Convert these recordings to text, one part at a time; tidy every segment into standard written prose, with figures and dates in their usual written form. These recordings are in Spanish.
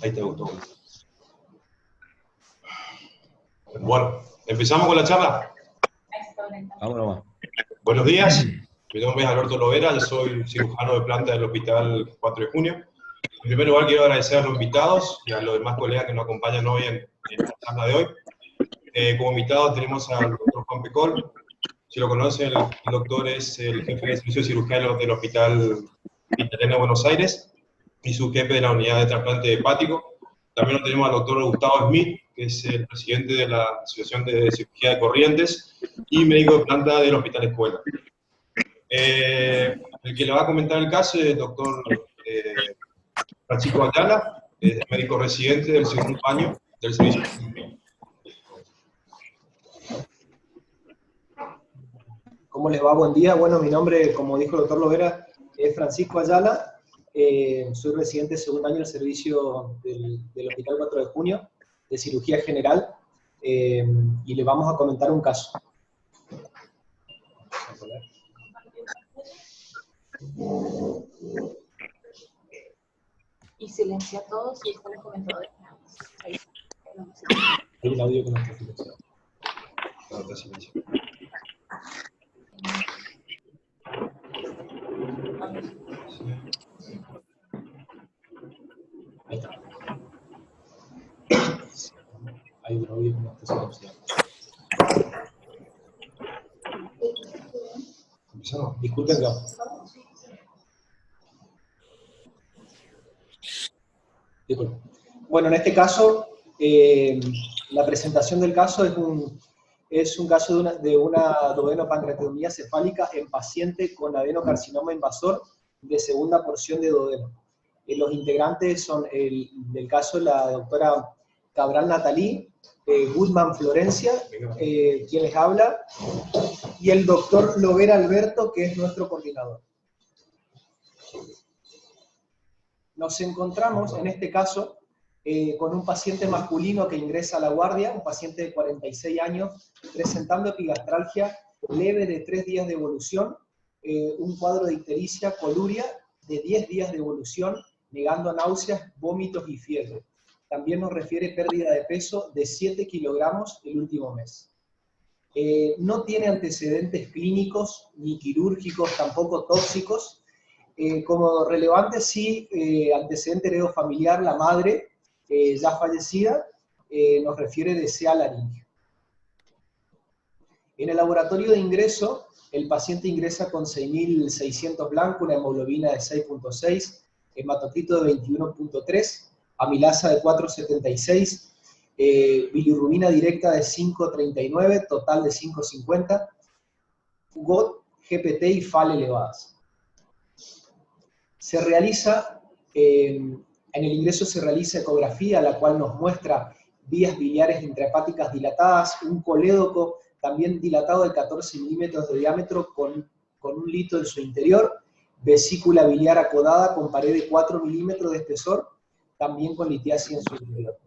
Ahí te gustó. Bueno, ¿empezamos con la charla? Vámonos. Buenos días, mi nombre es Alberto Lovera, yo soy cirujano de planta del Hospital 4 de Junio. En primer lugar, quiero agradecer a los invitados y a los demás colegas que nos acompañan hoy en la charla de hoy. Como invitados tenemos al doctor Juan Pecol. Si lo conocen, el doctor es el jefe de servicio cirujano del Hospital Italiano de Buenos Aires y su jefe de la unidad de trasplante hepático. También lo tenemos al doctor Gustavo Smith, que es el presidente de la Asociación de Cirugía de Corrientes y médico de planta del Hospital Escuela. El que le va a comentar el caso es el doctor Francisco Ayala, es médico residente del segundo año del servicio. ¿Cómo les va? Buen día. Bueno, mi nombre, como dijo el doctor Lovera, es Francisco Ayala. Soy residente de segundo año del servicio del Hospital 4 de Junio, de cirugía general, y le vamos a comentar un caso. Y silencia a todos y están los comentadores. Ahí. Hay un audio que no está silenciado. No, está silenciado. Ahí está. Hay un audio que no está silenciado. ¿Empezamos? Disculpen que... Disculpen. Bueno, en este caso, la presentación del caso es un caso de una duodenopancreatomía cefálica en paciente con adenocarcinoma invasor de segunda porción de duodeno. Los integrantes son, del caso, la doctora Cabral Natalí, Guzmán Florencia, quien les habla, y el doctor Lovera Alberto, que es nuestro coordinador. Nos encontramos, en este caso, con un paciente masculino que ingresa a la guardia, un paciente de 46 años, presentando epigastralgia leve de 3 días de evolución, un cuadro de ictericia coluria de 10 días de evolución, negando náuseas, vómitos y fiebre. También nos refiere pérdida de peso de 7 kilogramos el último mes. No tiene antecedentes clínicos ni quirúrgicos, tampoco tóxicos. Como relevante, sí, antecedente heredofamiliar, la madre, ya fallecida, nos refiere de CA laringe. En el laboratorio de ingreso, el paciente ingresa con 6.600 blanco, una hemoglobina de 6.6, hematocrito de 21.3, amilasa de 4.76, bilirrubina directa de 5.39, total de 5.50, GOT, GPT y FAL elevadas. Se realiza, en el ingreso se realiza ecografía, la cual nos muestra vías biliares intrahepáticas dilatadas, un colédoco también dilatado de 14 milímetros de diámetro con un lito en su interior, vesícula biliar acodada con pared de 4 milímetros de espesor, también con litiasis en su interior.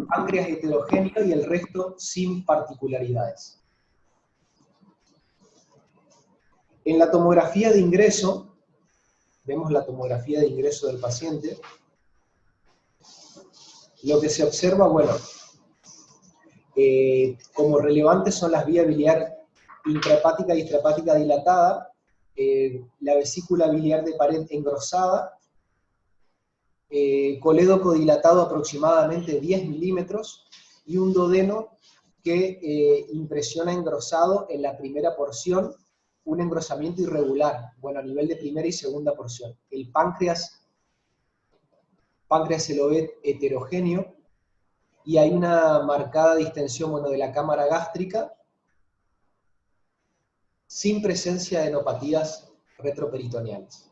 Páncreas heterogéneo y el resto sin particularidades. En la tomografía de ingreso, vemos la tomografía de ingreso del paciente. Lo que se observa, bueno, como relevantes son las vías biliar intrahepática y extrahepática dilatada, la vesícula biliar de pared engrosada, colédoco dilatado aproximadamente 10 milímetros y un duodeno que impresiona engrosado en la primera porción, un engrosamiento irregular, bueno, a nivel de primera y segunda porción. El páncreas se lo ve heterogéneo y hay una marcada distensión, bueno, de la cámara gástrica sin presencia de adenopatías retroperitoneales.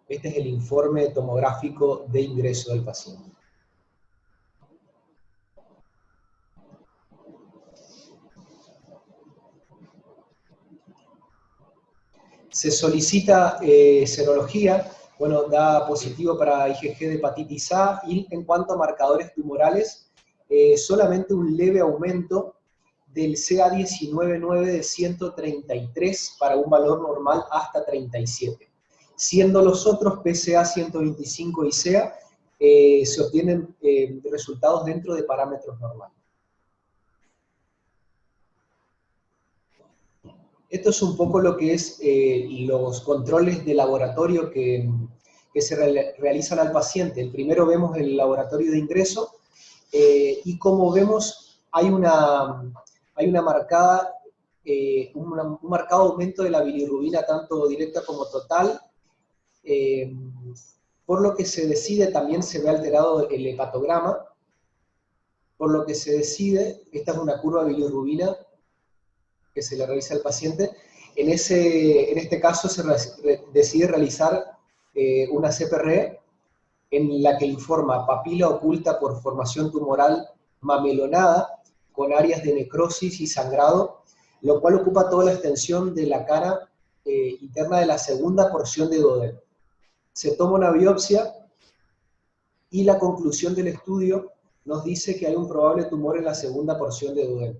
Este es el informe tomográfico de ingreso del paciente. Se solicita serología, bueno, da positivo para IgG de hepatitis A, y en cuanto a marcadores tumorales, solamente un leve aumento del CA19-9 de 133 para un valor normal hasta 37. siendo los otros, PSA 125 y SEA, se obtienen resultados dentro de parámetros normales. Esto es un poco lo que es los controles de laboratorio que se realizan al paciente. El primero vemos el laboratorio de ingreso, y como vemos hay un marcado aumento de la bilirrubina tanto directa como total, por lo que se decide, también se ve alterado el hepatograma, por lo que se decide, esta es una curva de bilirrubina que se le realiza al paciente, en este caso se decide realizar una CPRE en la que informa papila oculta por formación tumoral mamelonada, con áreas de necrosis y sangrado, lo cual ocupa toda la extensión de la cara interna de la segunda porción de duodeno. Se toma una biopsia y la conclusión del estudio nos dice que hay un probable tumor en la segunda porción de duodeno.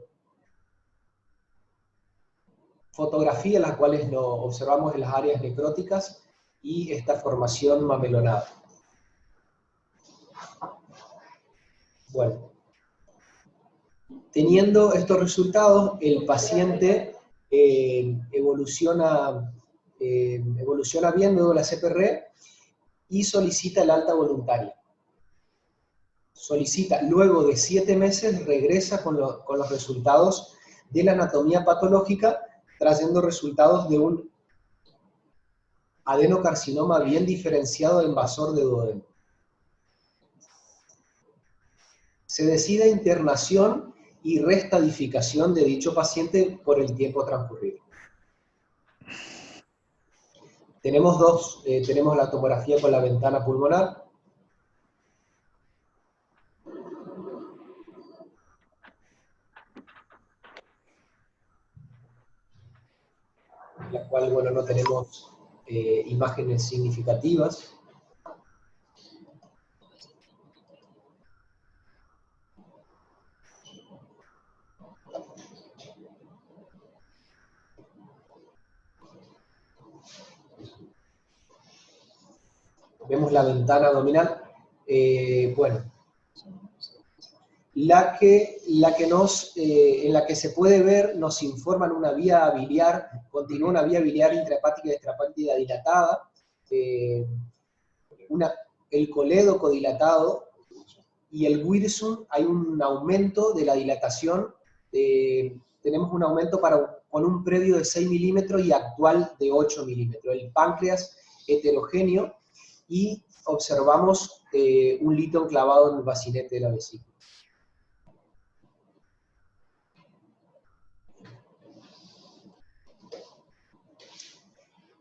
Fotografías las cuales nos observamos en las áreas necróticas y esta formación mamelonada. Bueno, teniendo estos resultados, el paciente evoluciona bien luego la CPRE y solicita el alta voluntaria. Solicita, luego de 7 meses, regresa con los resultados de la anatomía patológica, trayendo resultados de un adenocarcinoma bien diferenciado invasor de duodeno. Se decide internación y restadificación de dicho paciente por el tiempo transcurrido. Tenemos tenemos la tomografía con la ventana pulmonar, en la cual, bueno, no tenemos imágenes significativas. Vemos la ventana abdominal. Bueno, en la que se puede ver, nos informan una vía biliar, continúa una vía biliar intrahepática y extrahepática dilatada, el colédoco dilatado, y el Wirsum, hay un aumento de la dilatación, tenemos un aumento con un previo de 6 milímetros y actual de 8 milímetros. El páncreas heterogéneo, y observamos un lito enclavado en el bacinete de la vesícula.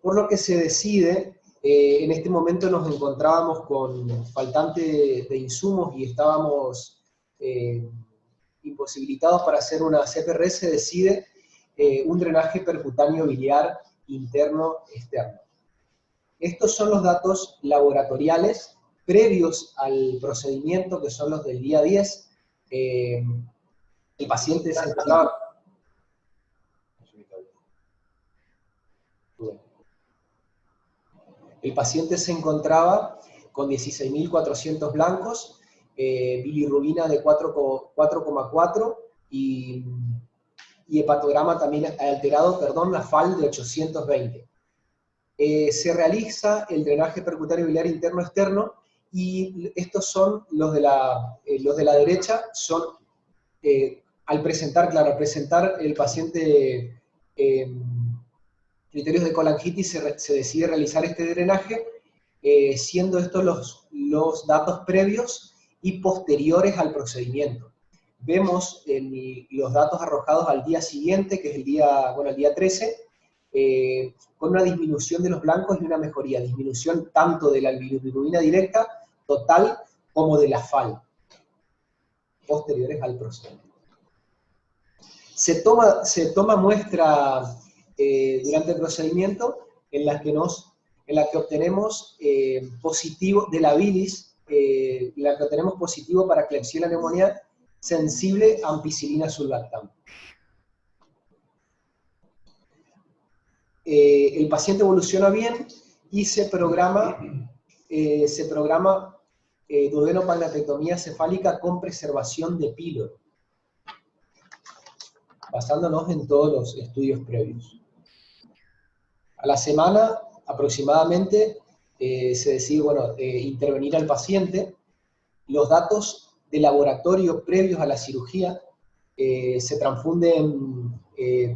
Por lo que se decide, en este momento nos encontrábamos con faltante de insumos y estábamos imposibilitados para hacer una CPR. Se decide un drenaje percutáneo biliar interno-externo. Estos son los datos laboratoriales previos al procedimiento, que son los del día 10. El paciente se encontraba... El paciente se encontraba con 16.400 blancos, bilirrubina de 4,4 y hepatograma también alterado, la FAL de 820. Se realiza el drenaje percutáneo biliar interno-externo, y estos son los de la derecha, son al presentar el paciente criterios de colangitis, se decide realizar este drenaje, siendo estos los datos previos y posteriores al procedimiento. Vemos los datos arrojados al día siguiente, que es el día 13, con una disminución de los blancos y una mejoría, disminución tanto de la bilirrubina directa total como de la FAL, posteriores al procedimiento. Se toma muestra durante el procedimiento en la que obtenemos positivo de la bilis, la que obtenemos positivo para Klebsiella pneumoniae sensible a ampicilina sulbactam. El paciente evoluciona bien y se programa duodenopancreatectomía cefálica con preservación de píloro, basándonos en todos los estudios previos. A la semana aproximadamente se decide intervenir al paciente. Los datos de laboratorio previos a la cirugía se transfunden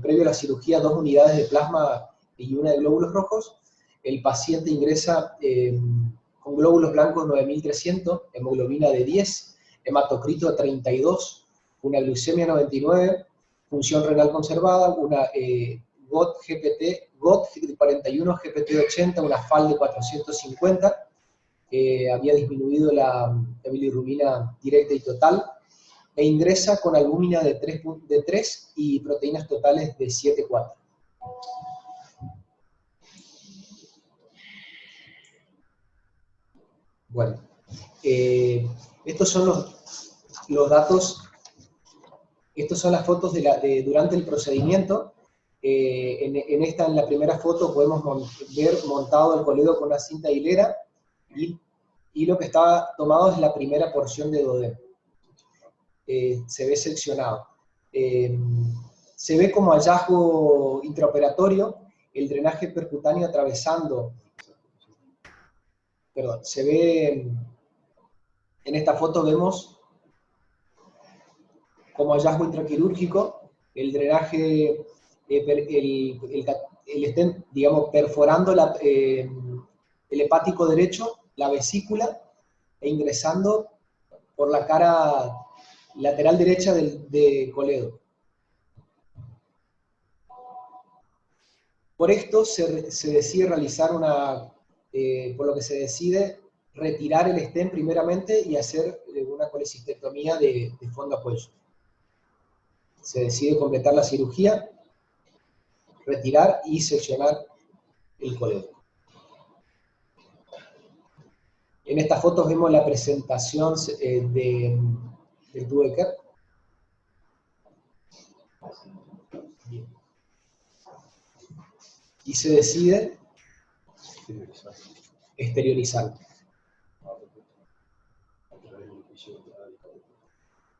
previo a la cirugía 2 unidades de plasma y 1 de glóbulos rojos. El paciente ingresa con glóbulos blancos 9300, hemoglobina de 10, hematocrito de 32, una glucemia 99, función renal conservada, una GOT de 41, GPT de 80, una FAL de 450, había disminuido la bilirrubina directa y total, e ingresa con albúmina de 3 y proteínas totales de 7,4. Bueno, estos son los datos, estas son las fotos durante el procedimiento. En la primera foto podemos ver montado el coledo con una cinta hilera, y lo que está tomado es la primera porción de duodeno. Se ve seccionado. Se ve como hallazgo intraoperatorio el drenaje percutáneo atravesando, se ve, en esta foto vemos como hallazgo intraquirúrgico el drenaje, el stent, digamos, perforando el hepático derecho, la vesícula, e ingresando por la cara lateral derecha de coledo. Por esto se decide realizar por lo que se decide retirar el stent primeramente y hacer una colecistectomía de fondo a cuello. Se decide completar la cirugía, retirar y seccionar el coledo. En estas fotos vemos la presentación del tubo de Kerr. Y se decide exteriorizarlo.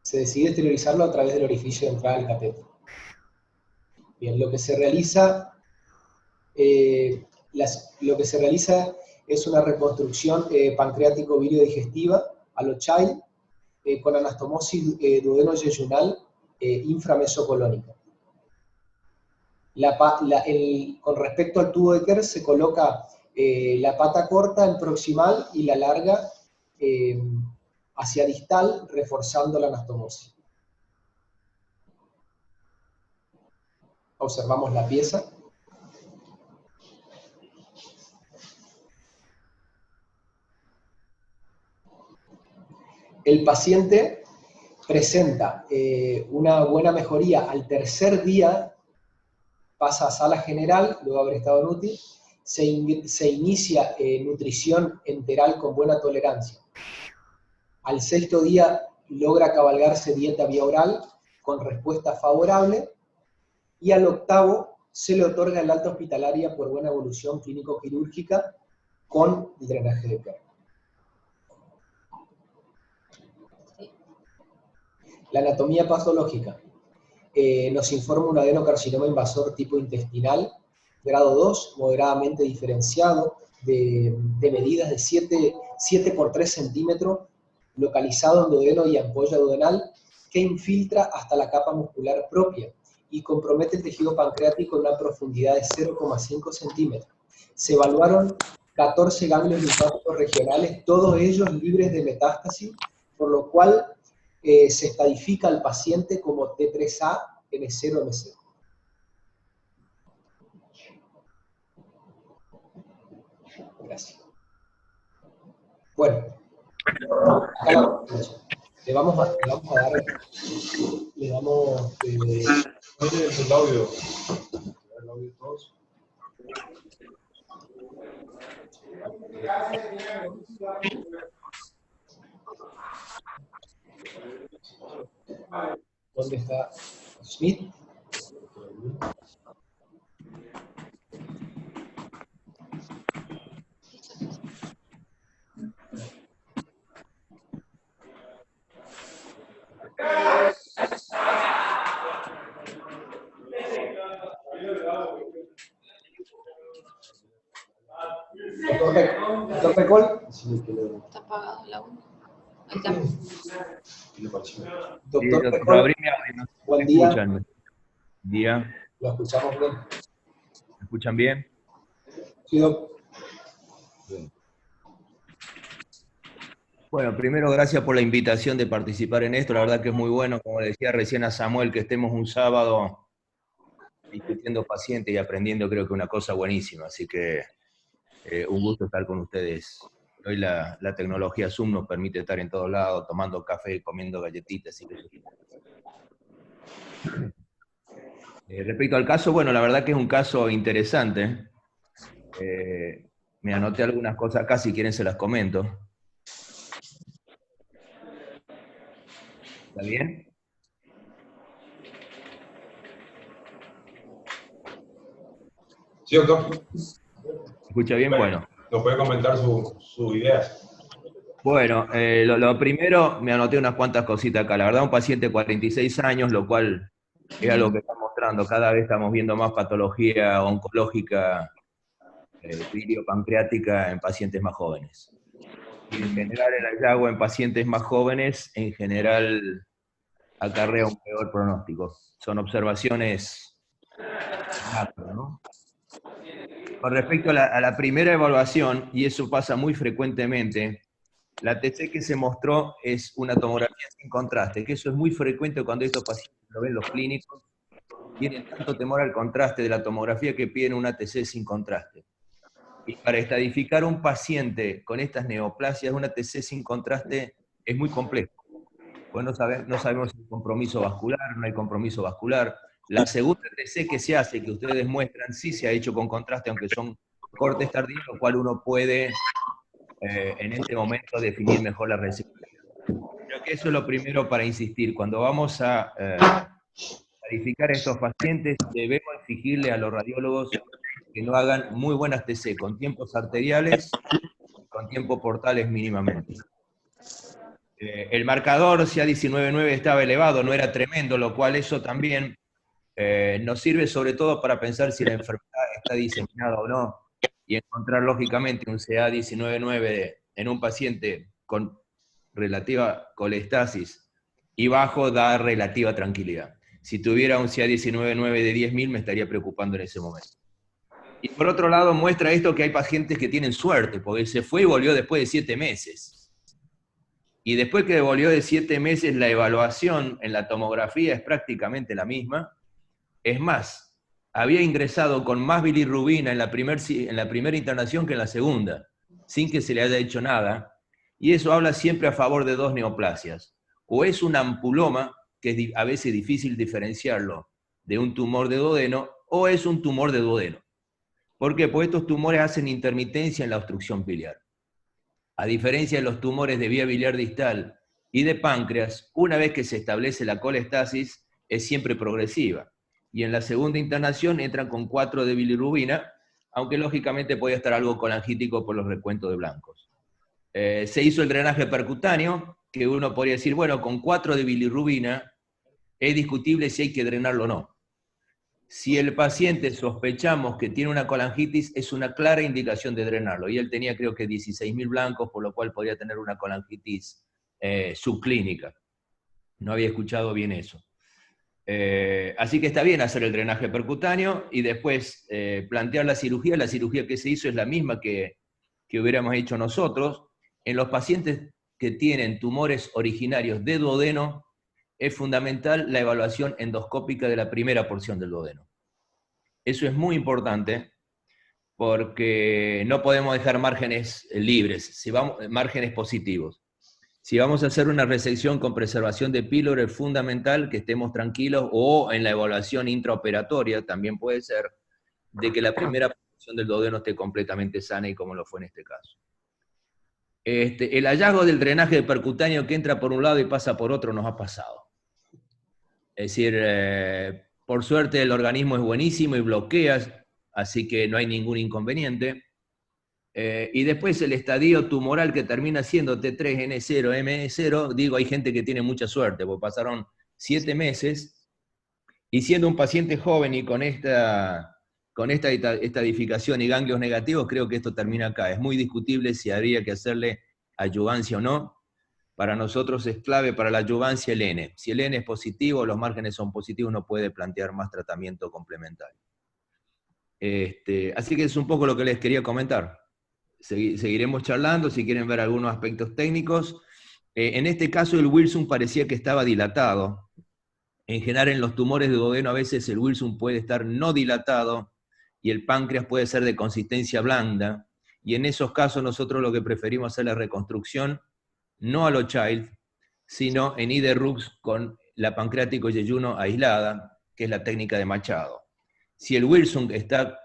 Se decide exteriorizarlo a través del orificio de entrada del catéter. Bien, lo que se realiza es una reconstrucción pancreático-biliodigestiva a lo Child, con anastomosis duodeno-yeyunal inframesocolónica. Con respecto al tubo de Kerr se coloca la pata corta en proximal y la larga hacia distal, reforzando la anastomosis. Observamos la pieza. El paciente presenta una buena mejoría al tercer día, pasa a sala general, luego de haber estado en UTI, se inicia nutrición enteral con buena tolerancia. Al sexto día logra cabalgarse dieta vía oral con respuesta favorable, y al octavo se le otorga el alta hospitalaria por buena evolución clínico-quirúrgica con el drenaje de Kerr. La anatomía patológica nos informa un adenocarcinoma invasor tipo intestinal, grado 2, moderadamente diferenciado, de medidas de 7 por 3 centímetros, localizado en duodeno y ampolla duodenal, que infiltra hasta la capa muscular propia y compromete el tejido pancreático en una profundidad de 0,5 centímetros. Se evaluaron 14 ganglios linfáticos regionales, todos ellos libres de metástasis, por lo cual se estadifica al paciente como T3A, N0, M0. Gracias. Bueno, acá le vamos a dar, le damos... el audio. El audio todos. ¿Dónde está Smith? Doctor Pecol. Está apagado la 1. Ahí está. Doctor Lo Pecol, abrí mi audio, no sé si buen me día. escuchan. Día. Lo escuchamos bien. ¿Me escuchan bien? Sí, doctor. Bueno, primero gracias por la invitación de participar en esto, la verdad que es muy bueno, como le decía recién a Samuel, que estemos un sábado discutiendo pacientes y aprendiendo, creo que una cosa buenísima, así que un gusto estar con ustedes. Hoy la tecnología Zoom nos permite estar en todos lados, tomando café, comiendo galletitas, así que respecto al caso, bueno, la verdad que es un caso interesante. Me anoté algunas cosas acá, si quieren se las comento. ¿Está bien? Sí, doctor. ¿Escucha bien? Bueno. ¿Nos puede comentar sus ideas? Bueno, lo primero, me anoté unas cuantas cositas acá. La verdad, un paciente de 46 años, lo cual es algo que está mostrando. Cada vez estamos viendo más patología oncológica, pancreática en pacientes más jóvenes. Y en general el hallazgo en pacientes más jóvenes, en general, acarrea un peor pronóstico. Son observaciones macro, ¿no? Con respecto a la primera evaluación, y eso pasa muy frecuentemente, la TC que se mostró es una tomografía sin contraste, que eso es muy frecuente cuando estos pacientes lo ven los clínicos, tienen tanto temor al contraste de la tomografía que piden una TC sin contraste. Y para estadificar un paciente con estas neoplasias, una TC sin contraste es muy complejo. Pues no sabemos si hay compromiso vascular, no hay compromiso vascular. La segunda TC que se hace, que ustedes muestran, sí se ha hecho con contraste, aunque son cortes tardíos, lo cual uno puede en este momento definir mejor la receptividad. Creo que eso es lo primero para insistir. Cuando vamos a verificar a estos pacientes, debemos exigirle a los radiólogos que no hagan muy buenas TC, con tiempos arteriales, con tiempos portales mínimamente. El marcador CA19.9 estaba elevado, no era tremendo, lo cual eso también nos sirve sobre todo para pensar si la enfermedad está diseminada o no, y encontrar lógicamente un CA19.9 en un paciente con relativa colestasis y bajo da relativa tranquilidad. Si tuviera un CA19.9 de 10.000 me estaría preocupando en ese momento. Y por otro lado muestra esto que hay pacientes que tienen suerte, porque se fue y volvió después de 7 meses. Y después que volvió de 7 meses, la evaluación en la tomografía es prácticamente la misma. Es más, había ingresado con más bilirrubina en la primera internación que en la segunda, sin que se le haya hecho nada. Y eso habla siempre a favor de dos neoplasias. O es un ampuloma, que es a veces difícil diferenciarlo de un tumor de duodeno, o es un tumor de duodeno. ¿Por qué? Porque estos tumores hacen intermitencia en la obstrucción biliar. A diferencia de los tumores de vía biliar distal y de páncreas, una vez que se establece la colestasis, es siempre progresiva. Y en la segunda internación entran con 4 de bilirrubina, aunque lógicamente podía estar algo colangítico por los recuentos de blancos. Se hizo el drenaje percutáneo, que uno podría decir, bueno, con 4 de bilirrubina es discutible si hay que drenarlo o no. Si el paciente sospechamos que tiene una colangitis, es una clara indicación de drenarlo. Y él tenía creo que 16.000 blancos, por lo cual podría tener una colangitis subclínica. No había escuchado bien eso. Así que está bien hacer el drenaje percutáneo y después plantear la cirugía. La cirugía que se hizo es la misma que hubiéramos hecho nosotros. En los pacientes que tienen tumores originarios de duodeno, es fundamental la evaluación endoscópica de la primera porción del duodeno. Eso es muy importante porque no podemos dejar márgenes libres, márgenes positivos. Si vamos a hacer una resección con preservación de píloro, es fundamental que estemos tranquilos, o en la evaluación intraoperatoria también puede ser, de que la primera porción del duodeno esté completamente sana, y como lo fue en este caso. El hallazgo del drenaje percutáneo que entra por un lado y pasa por otro nos ha pasado. Es decir, por suerte el organismo es buenísimo y bloquea, así que no hay ningún inconveniente. Y después el estadio tumoral que termina siendo T3, N0, M0, digo, hay gente que tiene mucha suerte, porque pasaron 7 meses, y siendo un paciente joven y con esta con esta estadificación y ganglios negativos, creo que esto termina acá. Es muy discutible si habría que hacerle adyuvancia o no. Para nosotros es clave para la adyuvancia el N. Si el N es positivo, los márgenes son positivos, no puede plantear más tratamiento complementario. Así que es un poco lo que les quería comentar. Seguiremos charlando, si quieren ver algunos aspectos técnicos. En este caso el Wilson parecía que estaba dilatado. En general en los tumores de duodeno a veces el Wilson puede estar no dilatado y el páncreas puede ser de consistencia blanda, y en esos casos nosotros lo que preferimos hacer la reconstrucción no a lo Child, sino en IDRUX con la pancreático yeyuno aislada, que es la técnica de Machado. Si el Wilson está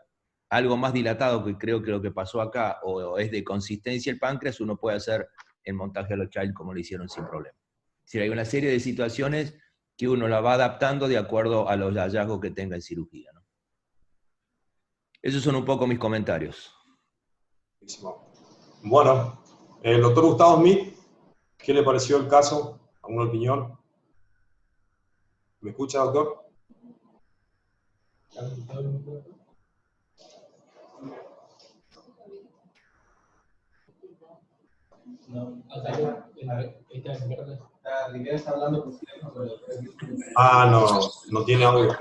algo más dilatado, que creo que lo que pasó acá, o es de consistencia el páncreas, uno puede hacer el montaje a lo Child como lo hicieron sin problema. Si hay una serie de situaciones que uno la va adaptando de acuerdo a los hallazgos que tenga en cirugía, ¿no? Esos son un poco mis comentarios. Bueno, el doctor Gustavo Smith, ¿qué le pareció el caso? ¿Alguna opinión? ¿Me escucha, doctor? No, Rivera está hablando con Ah, no tiene audio.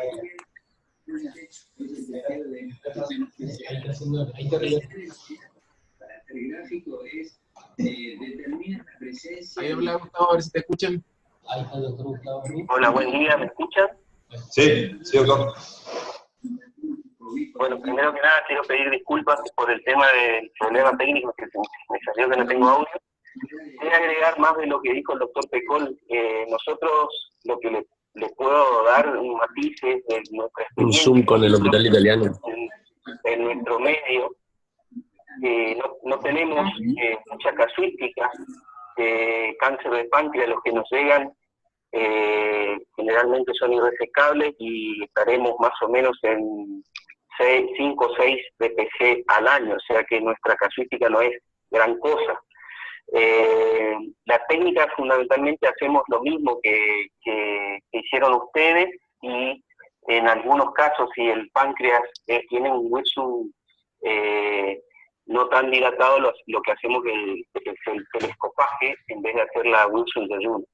Ahí habla Gustavo, a ver si te escuchan. Hola, buen día, ¿me escuchan? Sí, doctor. Bueno, primero que nada quiero pedir disculpas por el tema del problema técnico que me salió que no tengo audio. Quiero agregar más de lo que dijo el doctor Pecol. Nosotros lo que les puedo dar un matiz es de nuestra experiencia. Un Zoom con el hospital italiano. En nuestro medio no tenemos mucha casuística de cáncer de páncreas. Los que nos llegan generalmente son irresecables y estaremos más o menos en 5 o 6 BPC al año, o sea que nuestra casuística no es gran cosa. La técnica fundamentalmente hacemos lo mismo que hicieron ustedes, y en algunos casos si el páncreas tiene un Wilson no tan dilatado, lo que hacemos es el telescopaje en vez de hacer la Wilson de ayuno.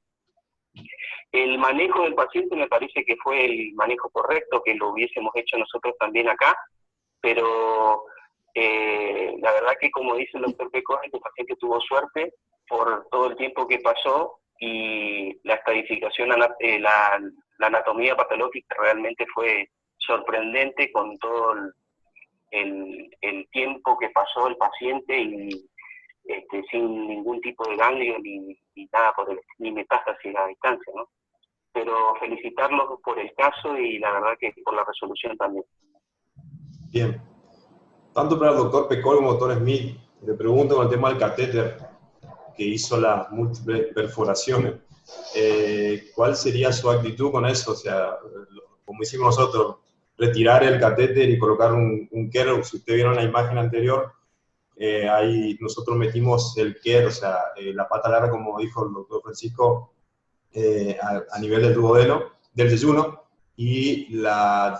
El manejo del paciente me parece que fue el manejo correcto, que lo hubiésemos hecho nosotros también acá, pero la verdad que, como dice el doctor Pecol, este paciente tuvo suerte por todo el tiempo que pasó, y la estadificación, la anatomía patológica realmente fue sorprendente con todo el tiempo que pasó el paciente, y sin ningún tipo de ganglio ni nada ni metástasis a distancia, ¿no? Pero felicitarlos por el caso y la verdad que por la resolución también. Bien. Tanto para el doctor Pecol como el doctor Smith, le pregunto con el tema del catéter, que hizo las múltiples perforaciones. ¿Cuál sería su actitud con eso? O sea, como hicimos nosotros, retirar el catéter y colocar un KER. Si ustedes vieron la imagen anterior, ahí nosotros metimos el KER, o sea, la pata larga, como dijo el doctor Francisco, a nivel del duodeno, del yeyuno, y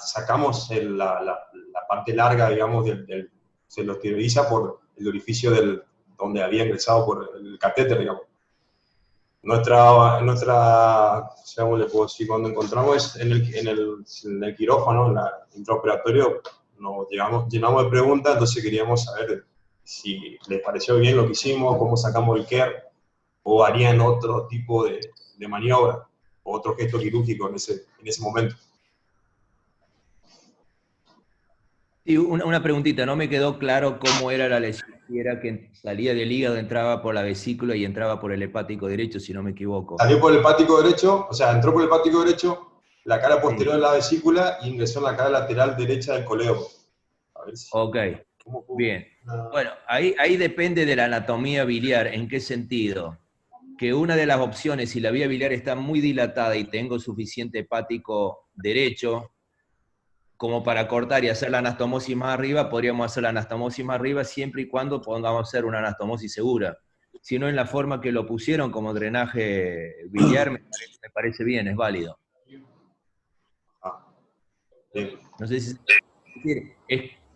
sacamos la parte larga, digamos, se lo esteriliza por el orificio donde había ingresado por el catéter, digamos. Según le puedo decir, cuando encontramos en el quirófano, en el intraoperatorio, nos llenamos de preguntas, entonces queríamos saber si les pareció bien lo que hicimos, cómo sacamos el KER, o harían otro tipo de maniobra, o otro gesto quirúrgico en ese momento. Sí, una preguntita, no me quedó claro cómo era la lesión, si era que salía del hígado, entraba por la vesícula y entraba por el hepático derecho, si no me equivoco. Salió por el hepático derecho, o sea, entró por el hepático derecho, la cara posterior de la vesícula, e ingresó en la cara lateral derecha del colédoco. A ver si... Ok, bien. Bueno, ahí depende de la anatomía biliar. ¿En qué sentido? Que una de las opciones, si la vía biliar está muy dilatada y tengo suficiente hepático derecho, como para cortar y hacer la anastomosis más arriba, podríamos hacer la anastomosis más arriba siempre y cuando podamos hacer una anastomosis segura. Si no, en la forma que lo pusieron como drenaje biliar, me parece bien, es válido. Bien. No sé si... decir,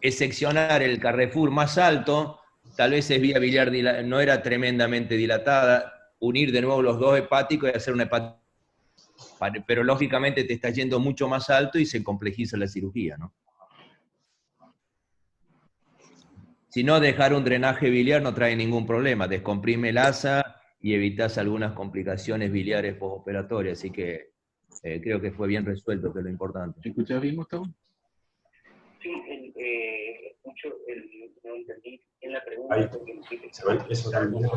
es seccionar el Carrefour más alto, tal vez es vía biliar, no era tremendamente dilatada, unir de nuevo los dos hepáticos y hacer una hepática, pero lógicamente te está yendo mucho más alto y se complejiza la cirugía, ¿no? Si no, dejar un drenaje biliar no trae ningún problema, descomprime el asa y evitas algunas complicaciones biliares postoperatorias, así que creo que fue bien resuelto, que es lo importante. ¿Escuchás bien, Gustavo? Sí, escucho, no entendí en la pregunta. Ahí, porque ¿se ve eso también?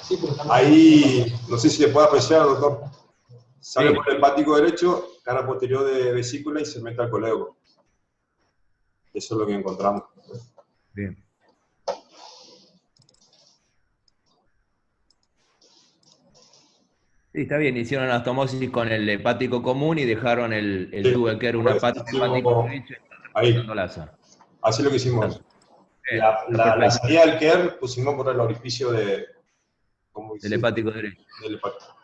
Sí. Ahí, no sé si le puede apreciar, doctor. Sale Sí. por el hepático derecho, cara posterior de vesícula y se mete al colédoco. Eso es lo que encontramos. Bien. Sí, está bien, hicieron anastomosis con el hepático común y dejaron el Sí, tubo que era un pues, hepático hicimos hepático derecho y ahí. cortando el asa. Así es lo que hicimos. Bien, La perfecto. salida del KER pusimos por el orificio de... ¿cómo Del dice? hepático derecho. Del hepático.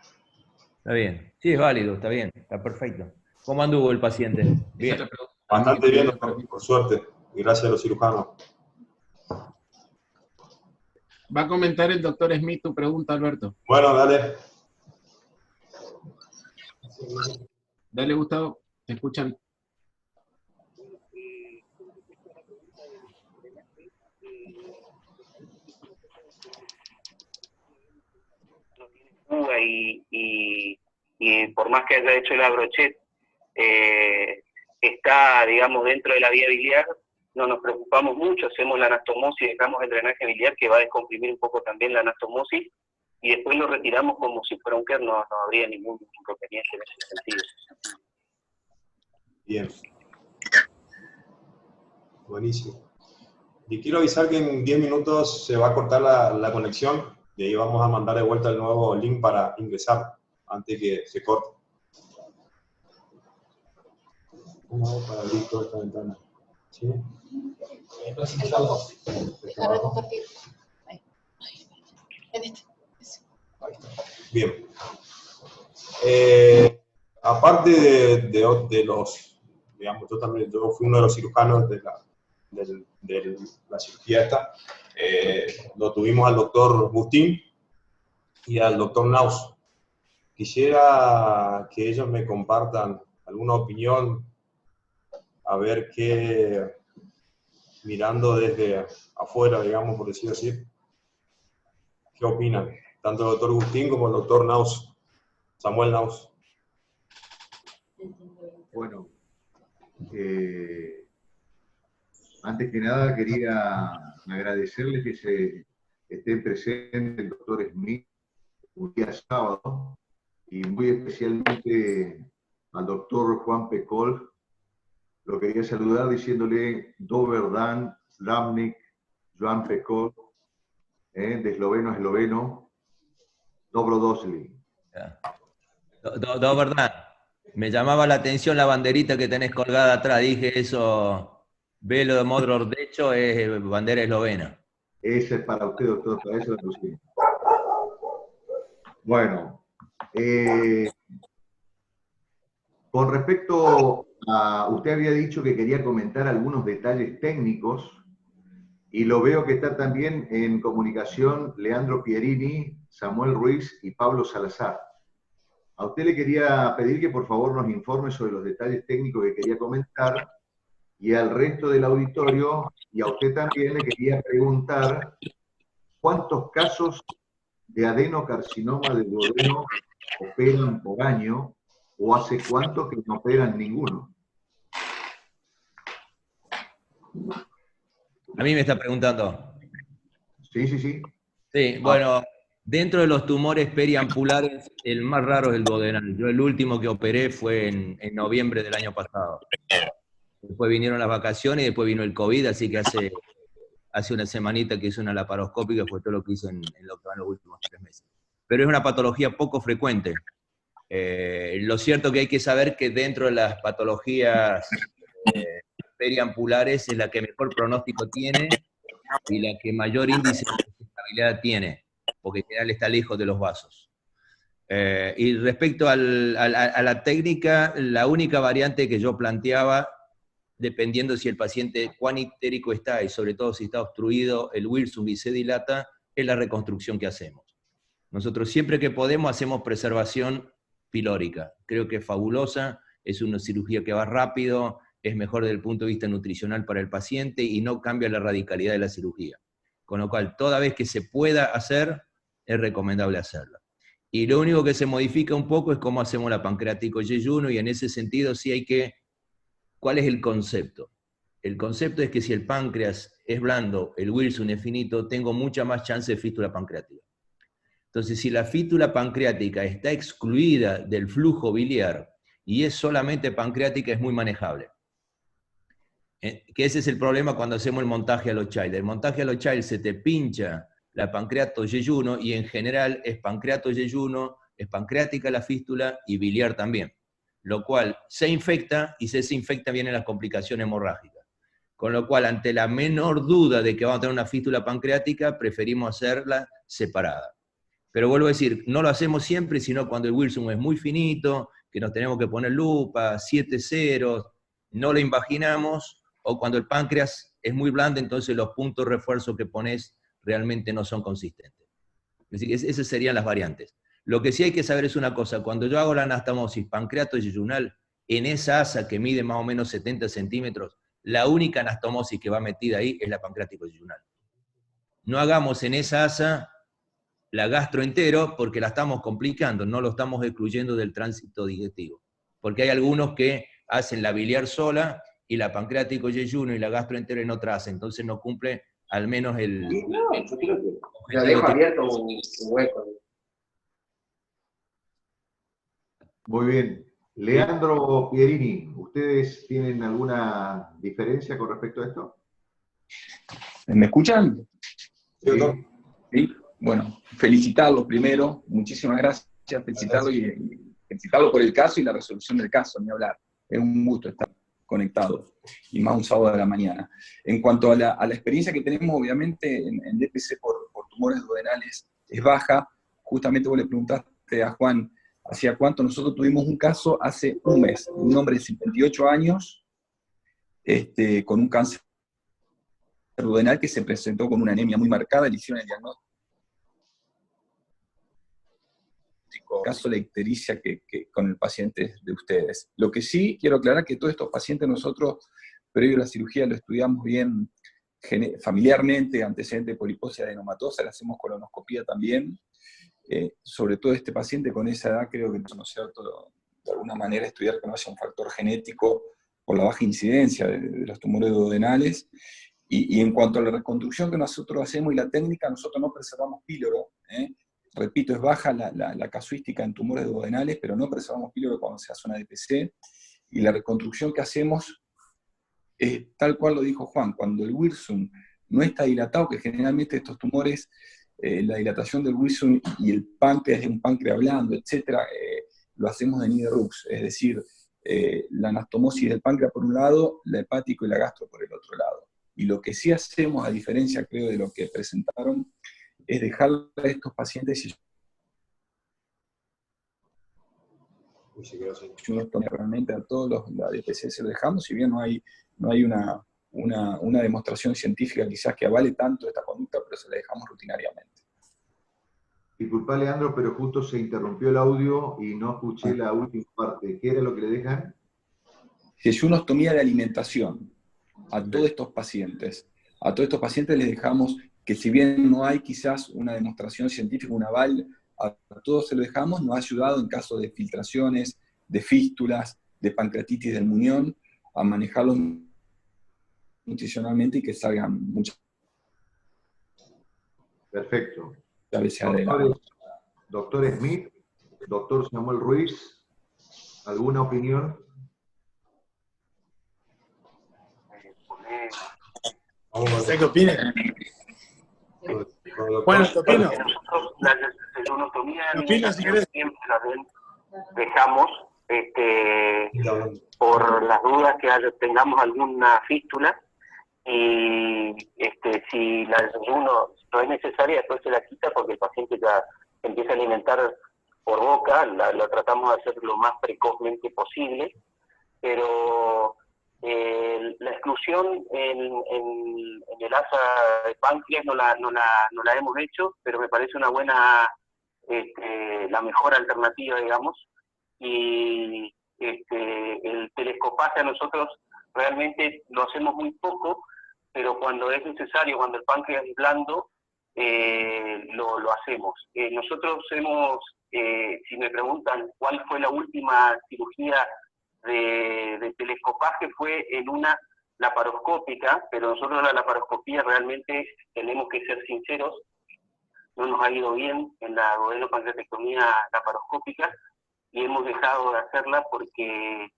Está bien. Sí, es válido, está bien, está perfecto. ¿Cómo anduvo el paciente? Esa es Bien. la pregunta. Bastante bien, Para doctor, ti. por suerte. Y gracias a los cirujanos. Va a comentar el doctor Smith tu pregunta, Alberto. Bueno, dale. Dale, Gustavo, te escuchan. Y por más que haya hecho el Abrochet, está, digamos, dentro de la vía biliar, no nos preocupamos mucho, hacemos la anastomosis, dejamos el drenaje biliar que va a descomprimir un poco también la anastomosis, y después lo retiramos como si fuera un KER, no habría ningún inconveniente en ese sentido. Bien. Buenísimo. Y quiero avisar que en 10 minutos se va a cortar la conexión y ahí vamos a mandar de vuelta el nuevo link para ingresar antes que se corte. ¿Cómo hago para abrir toda esta ventana? ¿Sí? Dejar de compartir. Ahí. En este. Eso. Bien. Aparte de los, digamos, yo fui uno de los cirujanos de la cirugía esta, lo tuvimos al doctor Gustín y al doctor Naus. Quisiera que ellos me compartan alguna opinión, a ver qué, mirando desde afuera, digamos, por decirlo así, qué opinan, tanto el doctor Gustín como el doctor Naus, Samuel Naus. Bueno, antes que nada quería agradecerles que se estén presentes el doctor Smith un día sábado y muy especialmente al doctor Juan Pecol. Lo quería saludar diciéndole Dober Dan, Slavnik, Joan Pecol, de esloveno a esloveno, Dobrodošli. Verdad. Me llamaba la atención la banderita que tenés colgada atrás. Dije eso, velo de Modror, de hecho, es bandera eslovena. Ese es para usted, doctor, para eso lo sé. Bueno, con respecto a, usted había dicho que quería comentar algunos detalles técnicos y lo veo que está también en comunicación Leandro Pierini, Samuel Ruiz y Pablo Salazar. A usted le quería pedir que por favor nos informe sobre los detalles técnicos que quería comentar y al resto del auditorio y a usted también le quería preguntar cuántos casos de adenocarcinoma del duodeno operan por año o hace cuánto que no operan ninguno. A mí me está preguntando. Sí, sí, sí. Sí, bueno, dentro de los tumores periampulares, el más raro es el duodenal. Yo el último que operé fue en noviembre del año pasado. Después vinieron las vacaciones y después vino el COVID, así que hace una semanita que hice una laparoscópica, fue todo lo que hice en los últimos 3 meses. Pero es una patología poco frecuente. Lo cierto que hay que saber que dentro de las patologías periampulares es la que mejor pronóstico tiene y la que mayor índice de estabilidad tiene, porque en general está lejos de los vasos. Y respecto a la técnica, la única variante que yo planteaba, dependiendo si el paciente cuán ictérico está y sobre todo si está obstruido el Wilson y se dilata, es la reconstrucción que hacemos. Nosotros siempre que podemos hacemos preservación pilórica. Creo que es fabulosa, es una cirugía que va rápido, es mejor desde el punto de vista nutricional para el paciente y no cambia la radicalidad de la cirugía. Con lo cual, toda vez que se pueda hacer, es recomendable hacerla. Y lo único que se modifica un poco es cómo hacemos la pancreático yeyuno, y en ese sentido sí hay que... ¿Cuál es el concepto? El concepto es que si el páncreas es blando, el Wilson es finito, tengo mucha más chance de fístula pancreática. Entonces, si la fístula pancreática está excluida del flujo biliar y es solamente pancreática, es muy manejable. Que ese es el problema cuando hacemos el montaje a los child. El montaje a los child se te pincha la pancreato yeyuno y en general es pancreato yeyuno, es pancreática la fístula y biliar también. Lo cual se infecta y si se infecta vienen las complicaciones hemorrágicas. Con lo cual, ante la menor duda de que vamos a tener una fístula pancreática, preferimos hacerla separada. Pero vuelvo a decir, no lo hacemos siempre, sino cuando el Wilson es muy finito, que nos tenemos que poner lupa, 7 ceros, no lo invaginamos, o cuando el páncreas es muy blando, entonces los puntos de refuerzo que pones realmente no son consistentes. Es decir, esas serían las variantes. Lo que sí hay que saber es una cosa, cuando yo hago la anastomosis pancreato-yeyunal, en esa asa que mide más o menos 70 centímetros, la única anastomosis que va metida ahí es la pancreático-yeyunal. No hagamos en esa asa la gastro entero porque la estamos complicando, no lo estamos excluyendo del tránsito digestivo. Porque hay algunos que hacen la biliar sola y la pancreático yeyuno y la gastro entero en otra asa, entonces no cumple al menos el... No, yo creo que lo dejo abierto un hueco. Muy bien. Leandro Pierini, ¿ustedes tienen alguna diferencia con respecto a esto? ¿Me escuchan? Sí. ¿Sí? Bueno, felicitarlo primero, muchísimas gracias, felicitarlo y felicitarlo por el caso y la resolución del caso, ni hablar. Es un gusto estar conectado, y más un sábado de la mañana. En cuanto a la experiencia que tenemos, obviamente, en DPC por tumores duodenales es baja. Justamente vos le preguntaste a Juan, ¿hacía cuánto? Nosotros tuvimos un caso hace un mes, un hombre de 58 años, con un cáncer duodenal que se presentó con una anemia muy marcada, le hicieron el diagnóstico, caso la ictericia que con el paciente de ustedes. Lo que sí quiero aclarar que todos estos pacientes nosotros, previo a la cirugía, lo estudiamos bien familiarmente, antecedente de poliposis adenomatosa, le hacemos colonoscopía también, sobre todo este paciente con esa edad creo que no es cierto, de alguna manera estudiar que no haya un factor genético por la baja incidencia de los tumores duodenales. Y en cuanto a la reconstrucción que nosotros hacemos y la técnica, nosotros no preservamos píloro, repito, es baja la casuística en tumores duodenales, pero no preservamos píloro cuando se hace una DPC, y la reconstrucción que hacemos es tal cual lo dijo Juan, cuando el Wilson no está dilatado, que generalmente estos tumores, la dilatación del Wilson y el páncreas es un páncreas blando, etc., lo hacemos de Niederrux, es decir, la anastomosis del páncreas por un lado, la hepático y la gastro por el otro lado. Y lo que sí hacemos, a diferencia creo de lo que presentaron, es dejar a estos pacientes y realmente a todos la DPC se lo dejamos, si bien no hay una demostración científica quizás que avale tanto esta conducta, pero se la dejamos rutinariamente. Disculpa, Leandro, pero justo se interrumpió el audio y no escuché la última parte. ¿Qué era lo que le dejan? Yeyunostomía de alimentación a todos estos pacientes. A todos estos pacientes les dejamos que, si bien no hay quizás una demostración científica, un aval, a todos se lo dejamos, nos ha ayudado en caso de filtraciones, de fístulas, de pancreatitis del muñón, a manejarlos nutricionalmente y que salgan muchas Perfecto. veces adelante. Doctor Smith, doctor Samuel Ruiz, ¿alguna opinión? ¿Usted qué opina? Bueno, ¿qué opino? La yeyunostomía ¿Qué opina, si querés? siempre la dejamos por las dudas que tengamos alguna fístula, y si la yeyuno no es necesaria, después se la quita porque el paciente ya empieza a alimentar por boca, lo tratamos de hacer lo más precozmente posible, pero La exclusión en el asa de páncreas no la hemos hecho, pero me parece una buena, la mejor alternativa, digamos. Y el telescopaje a nosotros realmente lo hacemos muy poco, pero cuando es necesario, cuando el páncreas es blando, lo hacemos. Nosotros hemos, si me preguntan cuál fue la última cirugía de telescopaje, fue en una laparoscópica, pero nosotros la laparoscopía realmente, tenemos que ser sinceros, no nos ha ido bien en la duodenopancreatectomía laparoscópica, y hemos dejado de hacerla porque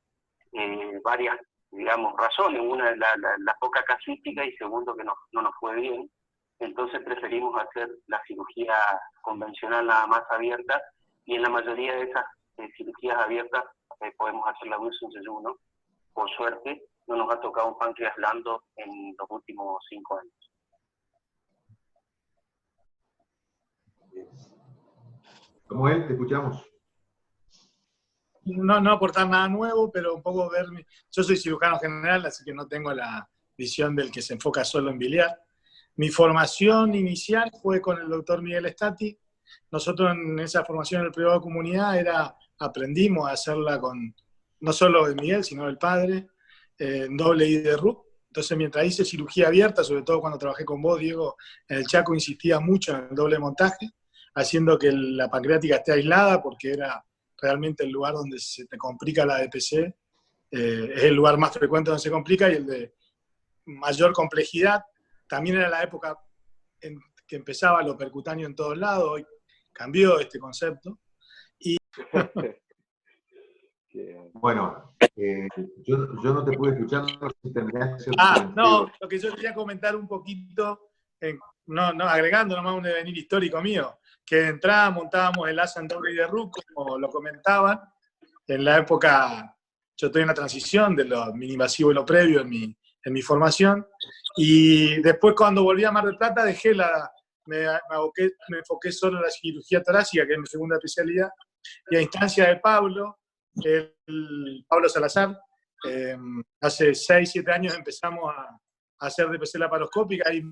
varias, digamos, razones. Una, la poca casuística, y segundo, que no nos fue bien. Entonces preferimos hacer la cirugía convencional nada más abierta, y en la mayoría de esas cirugías abiertas podemos hacer la Wilson Jejunum. Por suerte, no nos ha tocado un páncreas blando en los últimos 5 años. Samuel, te escuchamos. No aportar nada nuevo, pero un poco verme. Yo soy cirujano general, así que no tengo la visión del que se enfoca solo en biliar. Mi formación inicial fue con el doctor Miguel Stati. Nosotros en esa formación en el privado de comunidad aprendimos a hacerla con, no solo de Miguel, sino del padre, en doble I de RUC. Entonces, mientras hice cirugía abierta, sobre todo cuando trabajé con vos, Diego, en el Chaco insistía mucho en el doble montaje, haciendo que la pancreática esté aislada, porque era realmente el lugar donde se te complica la DPC, es el lugar más frecuente donde se complica, y el de mayor complejidad. También era la época en que empezaba lo percutáneo en todos lados. Hoy cambió este concepto. Y bueno, yo no te pude escuchar, no sé si terminaste. No, lo que yo quería comentar un poquito, agregando nomás un devenir histórico mío, que de entrada montábamos el asa en doble I de RUC, como lo comentaban, en la época, yo estoy en la transición de lo mini-invasivo y lo previo en mi formación, y después cuando volví a Mar del Plata me enfoqué solo en la cirugía torácica, que es mi segunda especialidad, y a instancia de Pablo Salazar, hace 6, 7 años empezamos a hacer DPC laparoscópica, y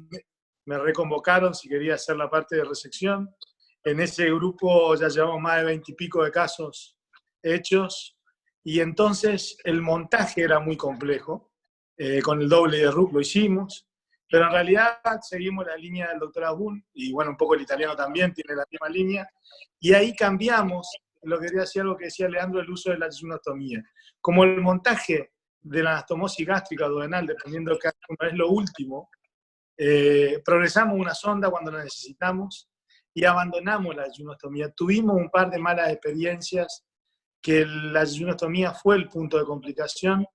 me reconvocaron si quería hacer la parte de resección. En ese grupo ya llevamos más de 20 y pico de casos hechos, y entonces el montaje era muy complejo. Con el doble de RUC lo hicimos, pero en realidad seguimos la línea del doctor Abun, y bueno, un poco el italiano también tiene la misma línea, y ahí cambiamos, lo que quería decir, algo que decía Leandro, el uso de la yeyunostomía. Como el montaje de la anastomosis gástrica o duodenal, dependiendo de cada uno, es lo último, progresamos una sonda cuando la necesitamos y abandonamos la yeyunostomía. Tuvimos un par de malas experiencias, que la yeyunostomía fue el punto de complicación.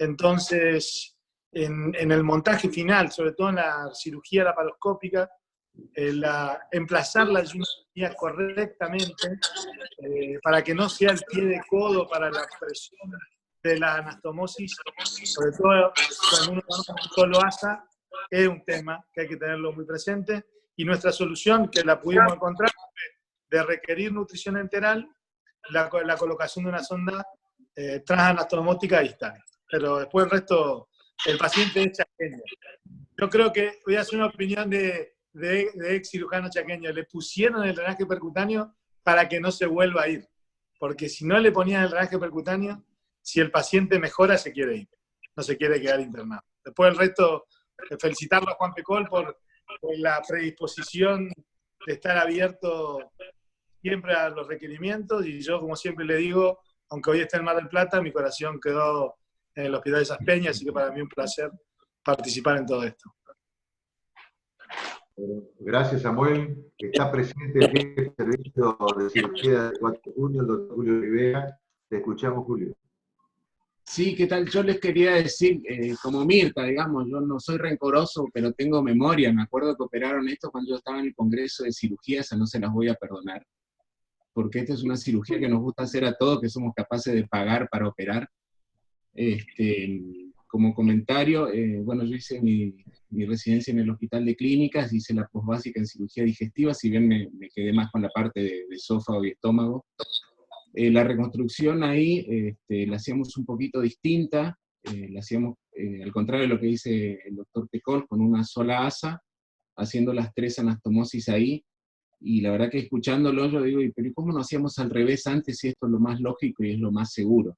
Entonces, en el montaje final, sobre todo en la cirugía laparoscópica, emplazar la yeyunostomía correctamente, para que no sea el pie de codo para la presión de la anastomosis, sobre todo cuando uno solo asa, es un tema que hay que tenerlo muy presente. Y nuestra solución, que la pudimos encontrar, de requerir nutrición enteral, la colocación de una sonda transanatomótica distal. Pero después el resto, el paciente es chaqueño. Yo creo que voy a hacer una opinión de ex cirujano chaqueño. Le pusieron el drenaje percutáneo para que no se vuelva a ir. Porque si no le ponían el drenaje percutáneo, si el paciente mejora, se quiere ir. No se quiere quedar internado. Después el resto, felicitarlo a Juan Pecol por la predisposición de estar abierto siempre a los requerimientos. Y yo, como siempre le digo, aunque hoy esté en Mar del Plata, mi corazón quedó en el Hospital de Esas Peñas, así que para mí un placer participar en todo esto. Gracias, Samuel. Está presente el jefe de servicio de cirugía de 4 de junio, el doctor Julio Rivera. Te escuchamos, Julio. Sí, ¿qué tal? Yo les quería decir, como Mirta, digamos, yo no soy rencoroso, pero tengo memoria. Me acuerdo que operaron esto cuando yo estaba en el Congreso de Cirugía, esa no se las voy a perdonar, porque esta es una cirugía que nos gusta hacer a todos, que somos capaces de pagar para operar. Como comentario, bueno, yo hice mi residencia en el Hospital de Clínicas, hice la posbásica en cirugía digestiva, si bien me quedé más con la parte de esófago y estómago. La reconstrucción ahí la hacíamos un poquito distinta, la hacíamos, al contrario de lo que dice el doctor Pecol, con una sola asa, haciendo las 3 anastomosis ahí, y la verdad que escuchándolo yo digo, pero ¿cómo no hacíamos al revés antes si esto es lo más lógico y es lo más seguro?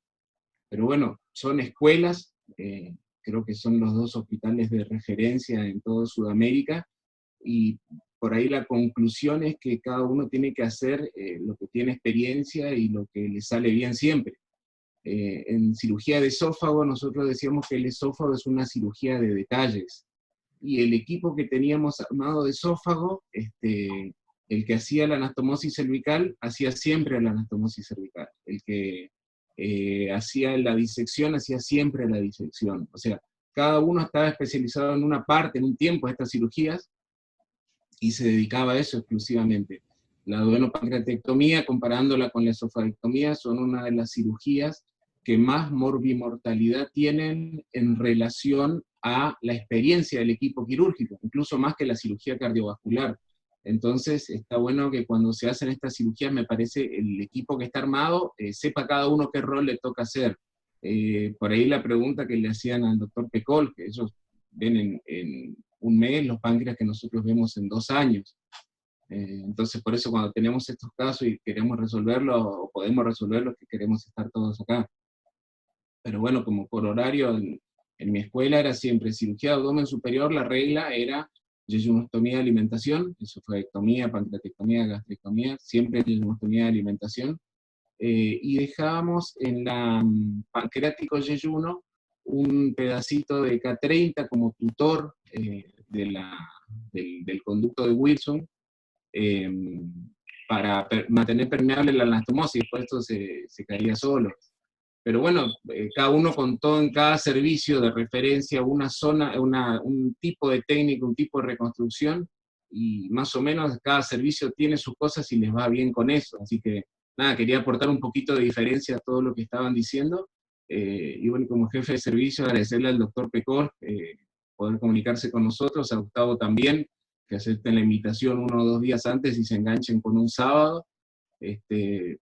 Pero bueno, son escuelas, creo que son los 2 hospitales de referencia en toda Sudamérica, y por ahí la conclusión es que cada uno tiene que hacer lo que tiene experiencia y lo que le sale bien siempre. En cirugía de esófago nosotros decíamos que el esófago es una cirugía de detalles, y el equipo que teníamos armado de esófago, el que hacía la anastomosis cervical, hacía siempre la anastomosis cervical, el que hacía la disección, hacía siempre la disección, o sea, cada uno estaba especializado en una parte, en un tiempo de estas cirugías, y se dedicaba a eso exclusivamente. La duodenopancreatectomía, comparándola con la esofagectomía, son una de las cirugías que más morbimortalidad tienen en relación a la experiencia del equipo quirúrgico, incluso más que la cirugía cardiovascular. Entonces, está bueno que cuando se hacen estas cirugías, me parece, el equipo que está armado, sepa cada uno qué rol le toca hacer. Por ahí la pregunta que le hacían al doctor Pecol, que ellos ven en un mes los páncreas que nosotros vemos en 2 años. Entonces, por eso cuando tenemos estos casos y queremos resolverlos, o podemos resolverlos, que queremos estar todos acá. Pero bueno, como por horario, en mi escuela era siempre cirugía de abdomen superior, la regla era yejunostomía de alimentación, esofagectomía, pancreatectomía, gastrectomía, siempre yejunostomía de alimentación, y dejábamos en la pancreático yeyuno un pedacito de K30 como tutor del conducto de Wilson, para mantener permeable la anastomosis, después esto se caía solo. Pero bueno, cada uno contó en cada servicio de referencia una zona, un tipo de técnica, un tipo de reconstrucción, y más o menos cada servicio tiene sus cosas y les va bien con eso. Así que nada, quería aportar un poquito de diferencia a todo lo que estaban diciendo. Y bueno, como jefe de servicio, agradecerle al doctor Pecol poder comunicarse con nosotros, a Gustavo también, que acepten la invitación 1 o 2 días antes y se enganchen con un sábado.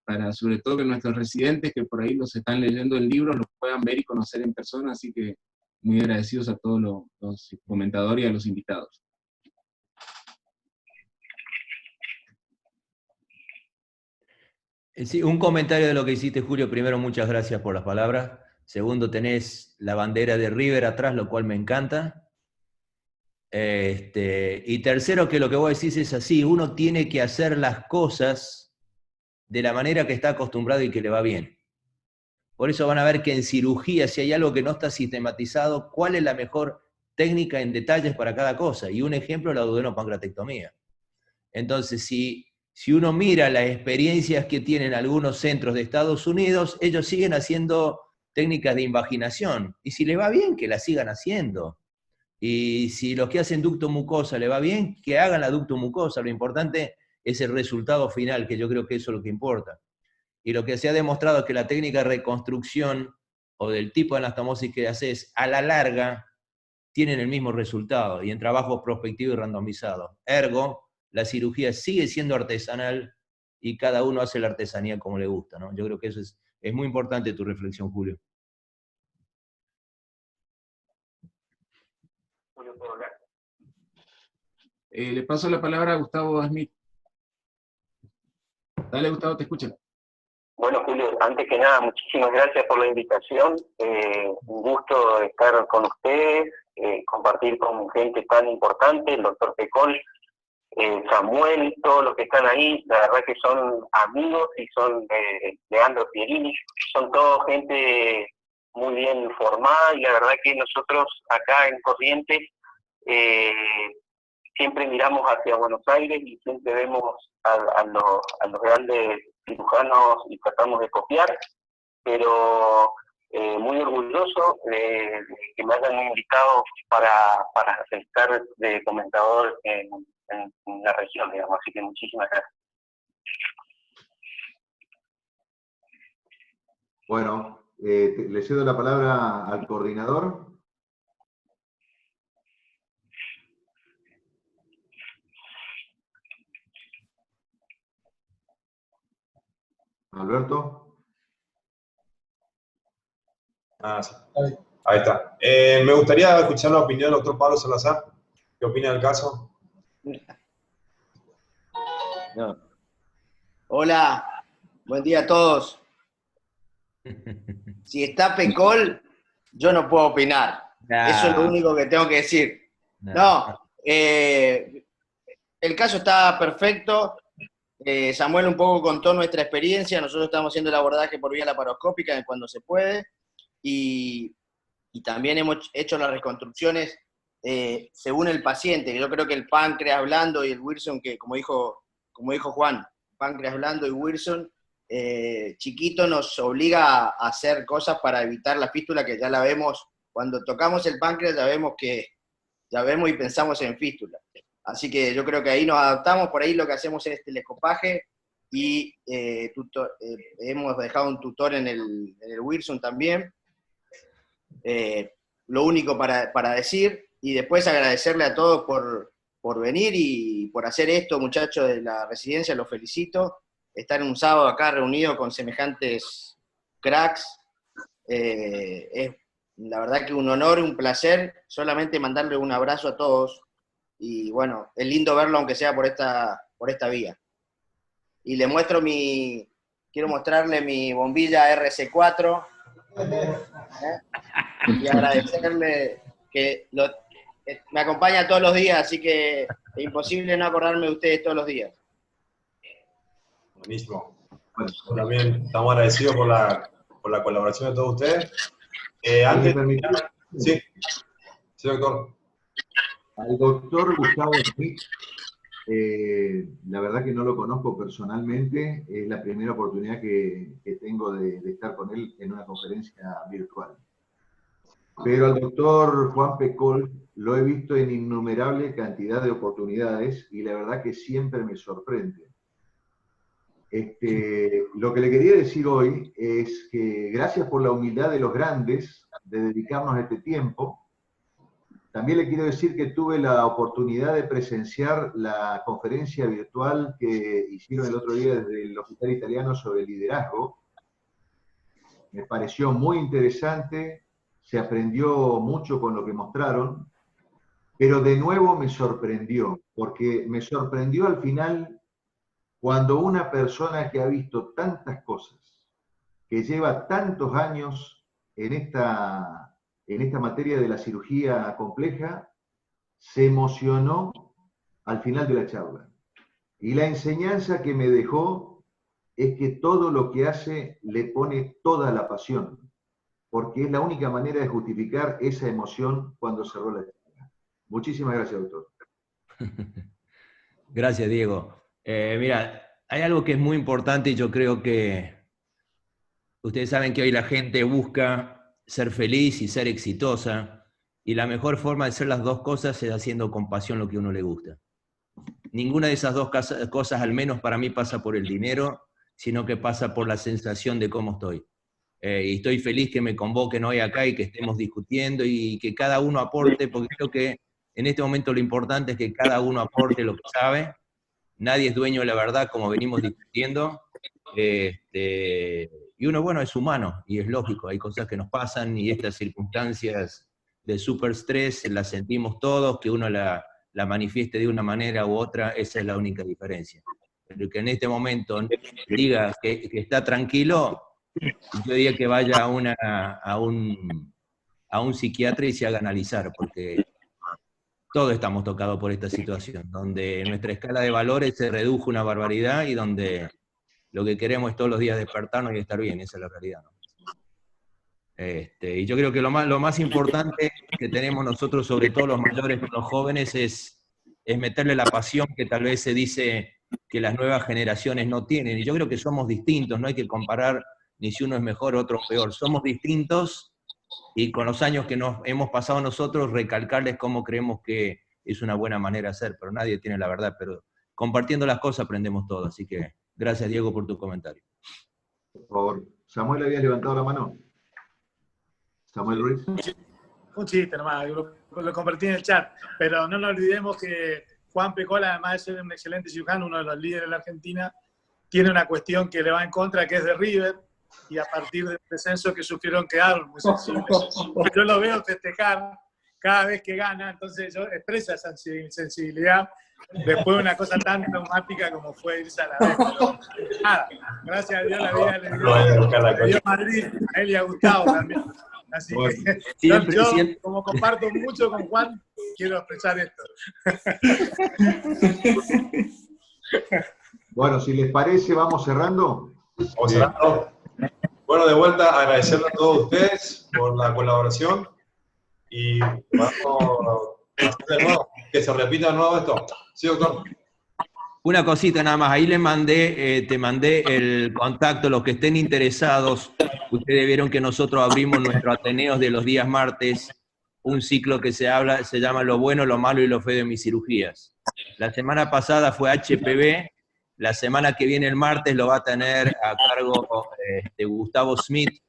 Para sobre todo que nuestros residentes que por ahí los están leyendo en libros los puedan ver y conocer en persona, así que muy agradecidos a todos los comentadores y a los invitados. Sí, un comentario de lo que hiciste, Julio. Primero, muchas gracias por las palabras. Segundo, tenés la bandera de River atrás, lo cual me encanta. Y tercero, que lo que vos decís es así, uno tiene que hacer las cosas de la manera que está acostumbrado y que le va bien. Por eso van a ver que en cirugía, si hay algo que no está sistematizado, ¿cuál es la mejor técnica en detalles para cada cosa? Y un ejemplo, la duodenopancreatectomía. Entonces, si uno mira las experiencias que tienen algunos centros de Estados Unidos, ellos siguen haciendo técnicas de invaginación. Y si les va bien, que la sigan haciendo. Y si los que hacen ducto mucosa le va bien, que hagan la ducto mucosa. Lo importante es el resultado final, que yo creo que eso es lo que importa. Y lo que se ha demostrado es que la técnica de reconstrucción o del tipo de anastomosis que haces, a la larga, tienen el mismo resultado, y en trabajos prospectivos y randomizados. Ergo, la cirugía sigue siendo artesanal y cada uno hace la artesanía como le gusta, ¿no? Yo creo que eso es muy importante tu reflexión, Julio. Le paso la palabra a Gustavo Smith. Dale, Gustavo, te escucho. Bueno, Julio, antes que nada, muchísimas gracias por la invitación. Un gusto estar con ustedes, compartir con gente tan importante, el doctor Pecol, Samuel, todos los que están ahí. La verdad que son amigos y son Leandro Pierini, son todos gente muy bien formada, y la verdad que nosotros acá en Corrientes siempre miramos hacia Buenos Aires y siempre vemos a los grandes cirujanos y tratamos de copiar, pero muy orgulloso de que me hayan invitado para estar de comentador en la región, digamos, así que muchísimas gracias. Bueno, le cedo la palabra al coordinador. Alberto. Ahí está. Me gustaría escuchar la opinión del doctor Pablo Salazar. ¿Qué opina del caso? No. Hola, buen día a todos. Si está Pecol, yo no puedo opinar. Eso es lo único que tengo que decir. No, el caso está perfecto. Samuel un poco contó nuestra experiencia. Nosotros estamos haciendo el abordaje por vía laparoscópica cuando se puede. Y también hemos hecho las reconstrucciones según el paciente. Yo creo que el páncreas blando y el Wilson, que como dijo Juan, páncreas blando y Wilson, chiquito nos obliga a hacer cosas para evitar la fístula, que ya la vemos, cuando tocamos el páncreas ya vemos y pensamos en fístula. Así que yo creo que ahí nos adaptamos, por ahí lo que hacemos es telescopaje y hemos dejado un tutor en el Wilson también. Lo único para decir, y después agradecerle a todos por venir y por hacer esto, muchachos de la residencia, los felicito. Estar un sábado acá reunido con semejantes cracks, es la verdad que un honor, un placer, solamente mandarle un abrazo a todos, y bueno, es lindo verlo aunque sea por esta vía. Y quiero mostrarle mi bombilla RC4, y agradecerle que me acompaña todos los días, así que es imposible no acordarme de ustedes todos los días. Buenísimo. Bueno, también estamos agradecidos por la colaboración de todos ustedes. Antes, sí, doctor. Al doctor Gustavo Smith, la verdad que no lo conozco personalmente, es la primera oportunidad que tengo de estar con él en una conferencia virtual. Pero al doctor Juan Pecol lo he visto en innumerable cantidad de oportunidades y la verdad que siempre me sorprende. Lo que le quería decir hoy es que gracias por la humildad de los grandes de dedicarnos a este tiempo. También le quiero decir que tuve la oportunidad de presenciar la conferencia virtual que hicieron el otro día desde el Hospital Italiano sobre liderazgo. Me pareció muy interesante, se aprendió mucho con lo que mostraron, pero de nuevo me sorprendió, porque me sorprendió al final cuando una persona que ha visto tantas cosas, que lleva tantos años en esta materia de la cirugía compleja, se emocionó al final de la charla. Y la enseñanza que me dejó es que todo lo que hace le pone toda la pasión, porque es la única manera de justificar esa emoción cuando cerró la charla. Muchísimas gracias, doctor. Gracias, Diego. Mira, hay algo que es muy importante y yo creo que ustedes saben que hoy la gente busca ser feliz y ser exitosa, y la mejor forma de hacer las dos cosas es haciendo con pasión lo que a uno le gusta. Ninguna de esas dos cosas, al menos para mí, pasa por el dinero, sino que pasa por la sensación de cómo estoy. Y estoy feliz que me convoquen hoy acá y que estemos discutiendo y que cada uno aporte, porque creo que en este momento lo importante es que cada uno aporte lo que sabe. Nadie es dueño de la verdad, como venimos discutiendo. Y uno, bueno, es humano y es lógico. Hay cosas que nos pasan y estas circunstancias de súper estrés las sentimos todos, que uno la manifieste de una manera u otra, esa es la única diferencia. Pero que en este momento diga que está tranquilo, yo diría que vaya a un psiquiatra y se haga analizar, porque todos estamos tocados por esta situación, donde nuestra escala de valores se redujo una barbaridad y donde lo que queremos es todos los días despertarnos y estar bien, esa es la realidad, ¿no? Y yo creo que lo más importante que tenemos nosotros, sobre todo los mayores y los jóvenes, es meterle la pasión que tal vez se dice que las nuevas generaciones no tienen. Y yo creo que somos distintos, no hay que comparar ni si uno es mejor o otro peor. Somos distintos, y con los años que nos hemos pasado nosotros, recalcarles cómo creemos que es una buena manera de hacer, pero nadie tiene la verdad, pero compartiendo las cosas aprendemos todo. Así que gracias, Diego, por tu comentario. Por favor. Samuel, ¿habías levantado la mano? Samuel Ruiz. Un chiste nomás, lo compartí en el chat, pero no nos olvidemos que Juan Pecol, además de ser un excelente cirujano, uno de los líderes de la Argentina, tiene una cuestión que le va en contra, que es de River, y a partir del descenso que sufrieron quedaron muy sensibles. Yo lo veo festejar cada vez que gana, entonces yo expresa esa sensibilidad después de una cosa tan traumática como fue irse a la vez. Pero nada, gracias a Dios la vida le dio Madrid, a él y a Gustavo también. Así que yo, como comparto mucho con Juan, quiero expresar esto. Bueno, si les parece, vamos cerrando. Vamos cerrando. Bueno, de vuelta, agradecerle a todos ustedes por la colaboración y vamos a hacer de nuevo, que se repita de nuevo esto. Sí, doctor. Una cosita nada más, ahí le mandé, te mandé el contacto, los que estén interesados. Ustedes vieron que nosotros abrimos nuestro Ateneos de los días martes, un ciclo que se llama Lo bueno, lo malo y lo feo de mis cirugías. La semana pasada fue HPV, la semana que viene el martes lo va a tener a cargo de Gustavo Smith,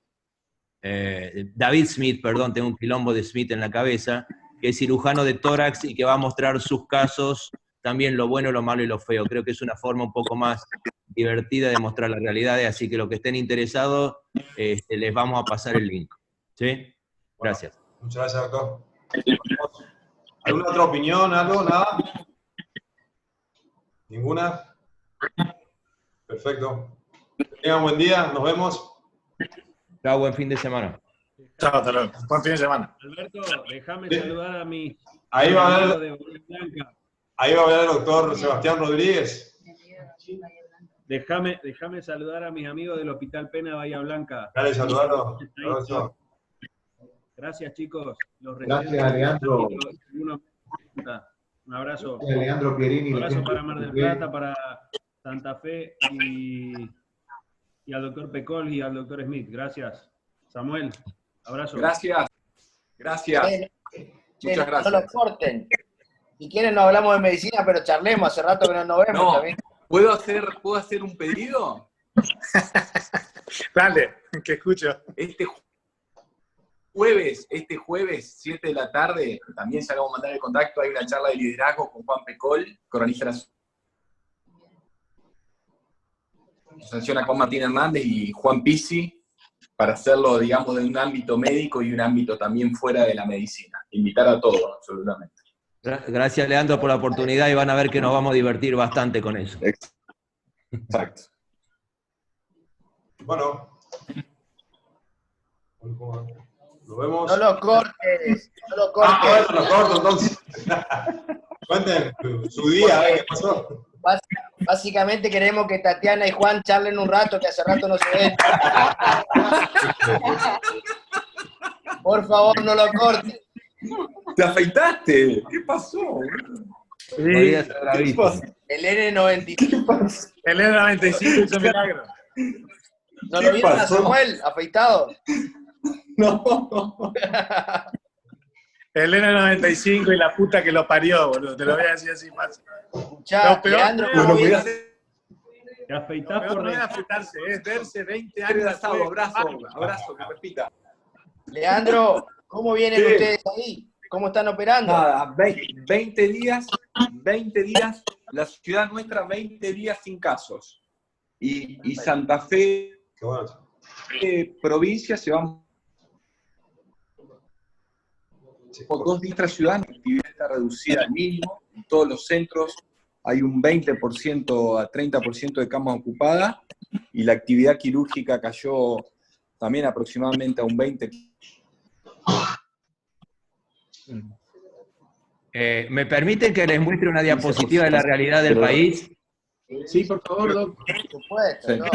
David Smith, perdón, tengo un quilombo de Smith en la cabeza, que es cirujano de tórax y que va a mostrar sus casos, también lo bueno, lo malo y lo feo. Creo que es una forma un poco más divertida de mostrar las realidades, así que los que estén interesados, les vamos a pasar el link. ¿Sí? Gracias. Bueno, muchas gracias, doctor. ¿Alguna otra opinión, algo, nada? ¿Ninguna? Perfecto. Tengan buen día, nos vemos. Chao, buen fin de semana. Chao, hasta luego. Buen fin de semana. Alberto, déjame saludar a mi... Ahí va a hablar, de Blanca. ahí va a hablar el doctor Sebastián Rodríguez. Déjame saludar a mis amigos del Hospital Pena de Bahía Blanca. Dale, saludarlo. Gracias, chicos. Gracias, Leandro. Un abrazo. Gracias, Leandro Pierini. Un abrazo para Mar del Plata, para Santa Fe y al doctor Pecol y al doctor Smith. Gracias. Samuel, abrazo. Gracias. Gracias. Muchas gracias. No lo corten. Si quieren no hablamos de medicina, pero charlemos. Hace rato que no nos vemos. No. También. ¿Puedo hacer un pedido? Dale, que escucho. Este jueves, 7 de la tarde, también se acabó de mandar el contacto, hay una charla de liderazgo con Juan Pecol, coronista de la Asociación a Juan Martín Hernández y Juan Pizzi, para hacerlo, digamos, de un ámbito médico y un ámbito también fuera de la medicina. Invitar a todos, absolutamente. Gracias, Leandro, por la oportunidad y van a ver que nos vamos a divertir bastante con eso. Exacto. Bueno. Nos vemos. No lo cortes. No lo cortes. Ah, bueno, lo corto entonces. Cuenten su día, ¿qué pasó? Básicamente queremos que Tatiana y Juan charlen un rato, que hace rato no se ven. Por favor, no lo cortes. ¿Te afeitaste? ¿Qué pasó? Sí. ¿Qué pasó? El N95. El N95 hizo milagro. ¿No lo vieron a Samuel afeitado? No. El N95 y la puta que lo parió, boludo. Te lo voy a decir así fácil. Escuchá, Leandro, te afeitás por no es afeitarse, es verse 20 años. Abrazo, que repita. Leandro, ¿cómo vienen ustedes ahí? ¿Cómo están operando? Nada, 20 días, la ciudad nuestra 20 días sin casos. Y Santa Fe, provincia, se van por 2 días. Nuestra ciudad, la actividad está reducida al mínimo. En todos los centros hay un 20% a 30% de camas ocupadas y la actividad quirúrgica cayó también aproximadamente a un 20%. ¿Me permiten que les muestre una diapositiva de la realidad del país? Sí, por favor, doctor. Por supuesto, ¿no?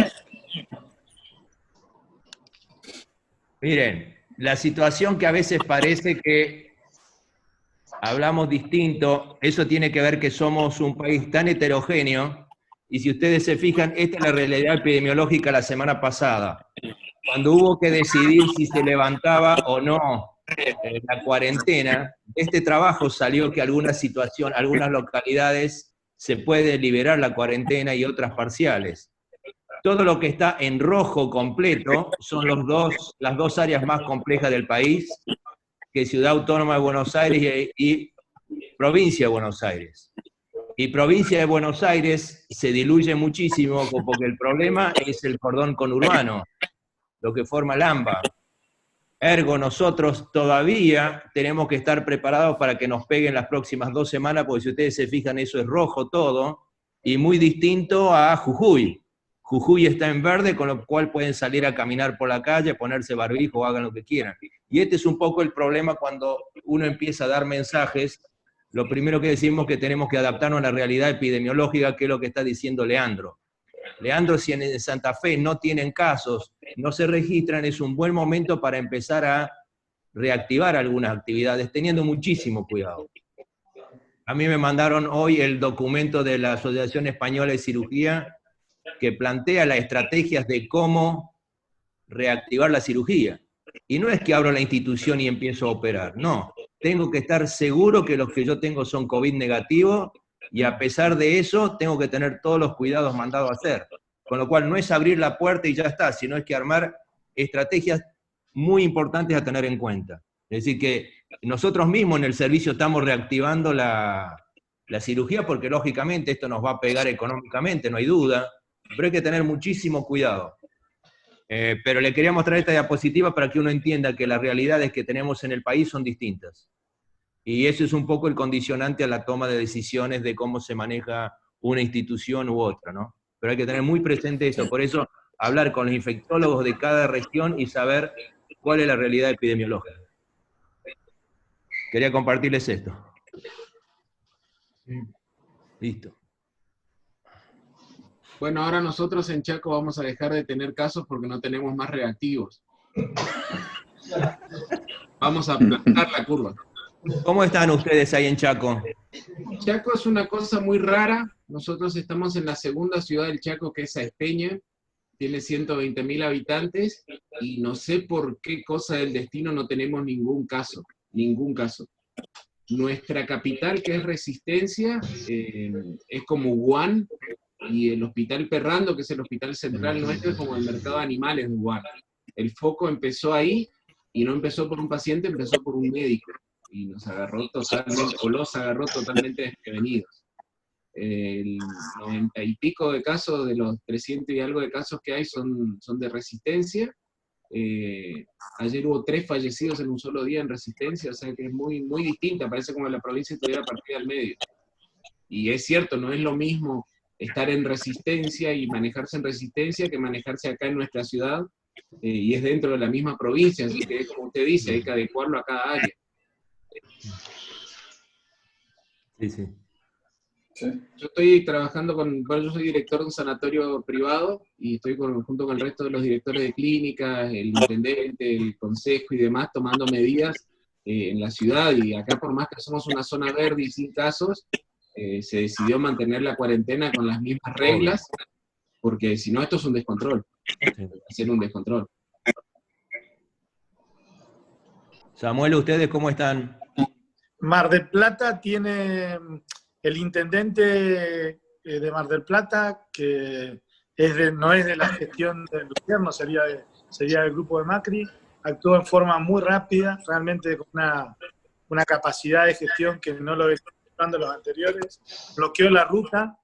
Miren, la situación que a veces parece que hablamos distinto, eso tiene que ver que somos un país tan heterogéneo, y si ustedes se fijan, esta es la realidad epidemiológica la semana pasada, cuando hubo que decidir si se levantaba o no la cuarentena. Este trabajo salió que algunas localidades se puede liberar la cuarentena y otras parciales. Todo lo que está en rojo completo son las dos áreas más complejas del país, que Ciudad Autónoma de Buenos Aires y Provincia de Buenos Aires. Y Provincia de Buenos Aires se diluye muchísimo porque el problema es el cordón conurbano. lo que forma el AMBA. Ergo, nosotros todavía tenemos que estar preparados para que nos peguen las próximas 2 semanas, porque si ustedes se fijan, eso es rojo todo, y muy distinto a Jujuy. Jujuy está en verde, con lo cual pueden salir a caminar por la calle, ponerse barbijo o hagan lo que quieran. Y este es un poco el problema cuando uno empieza a dar mensajes. Lo primero que decimos es que tenemos que adaptarnos a la realidad epidemiológica, que es lo que está diciendo Leandro. Leandro, si en Santa Fe no tienen casos, no se registran, es un buen momento para empezar a reactivar algunas actividades, teniendo muchísimo cuidado. A mí me mandaron hoy el documento de la Asociación Española de Cirugía, que plantea las estrategias de cómo reactivar la cirugía. Y no es que abro la institución y empiezo a operar, no. Tengo que estar seguro que los que yo tengo son COVID negativos, y a pesar de eso, tengo que tener todos los cuidados mandados a hacer. Con lo cual no es abrir la puerta y ya está, sino es que armar estrategias muy importantes a tener en cuenta. Es decir, que nosotros mismos en el servicio estamos reactivando la cirugía, porque lógicamente esto nos va a pegar económicamente, no hay duda, pero hay que tener muchísimo cuidado. Pero le quería mostrar esta diapositiva para que uno entienda que las realidades que tenemos en el país son distintas. Y eso es un poco el condicionante a la toma de decisiones de cómo se maneja una institución u otra, ¿no? Pero hay que tener muy presente eso. Por eso, hablar con los infectólogos de cada región y saber cuál es la realidad epidemiológica. Quería compartirles esto. Listo. Bueno, ahora nosotros en Chaco vamos a dejar de tener casos porque no tenemos más reactivos. Vamos a aplantar la curva. ¿Cómo están ustedes ahí en Chaco? Chaco es una cosa muy rara. Nosotros estamos en la segunda ciudad del Chaco, que es Saespeña. Tiene 120.000 habitantes y no sé por qué cosa del destino no tenemos ningún caso. Ningún caso. Nuestra capital, que es Resistencia, es como Wuhan, y el Hospital Perrando, que es el hospital central nuestro, es como el mercado de animales de Wuhan. El foco empezó ahí, y no empezó por un paciente, empezó por un médico. Y nos agarró totalmente, o los agarró totalmente desprevenidos. El 90 y pico de casos, de los 300 y algo de casos que hay, son de Resistencia. Ayer hubo 3 fallecidos en un solo día en Resistencia, o sea que es muy, muy distinta, parece como la provincia estuviera partida al medio. Y es cierto, no es lo mismo estar en Resistencia y manejarse en Resistencia que manejarse acá en nuestra ciudad, y es dentro de la misma provincia, así que como usted dice, hay que adecuarlo a cada área. Sí, sí. Yo estoy trabajando yo soy director de un sanatorio privado y estoy junto con el resto de los directores de clínicas, el intendente, el consejo y demás, tomando medidas en la ciudad, y acá por más que somos una zona verde y sin casos, se decidió mantener la cuarentena con las mismas reglas, porque si no esto es un descontrol, hacer un descontrol. Samuel, ¿ustedes cómo están? Mar del Plata tiene el intendente de Mar del Plata, que no es de la gestión del gobierno, sería del grupo de Macri, actuó en forma muy rápida, realmente con una capacidad de gestión que no lo estaban dando los anteriores, bloqueó la ruta,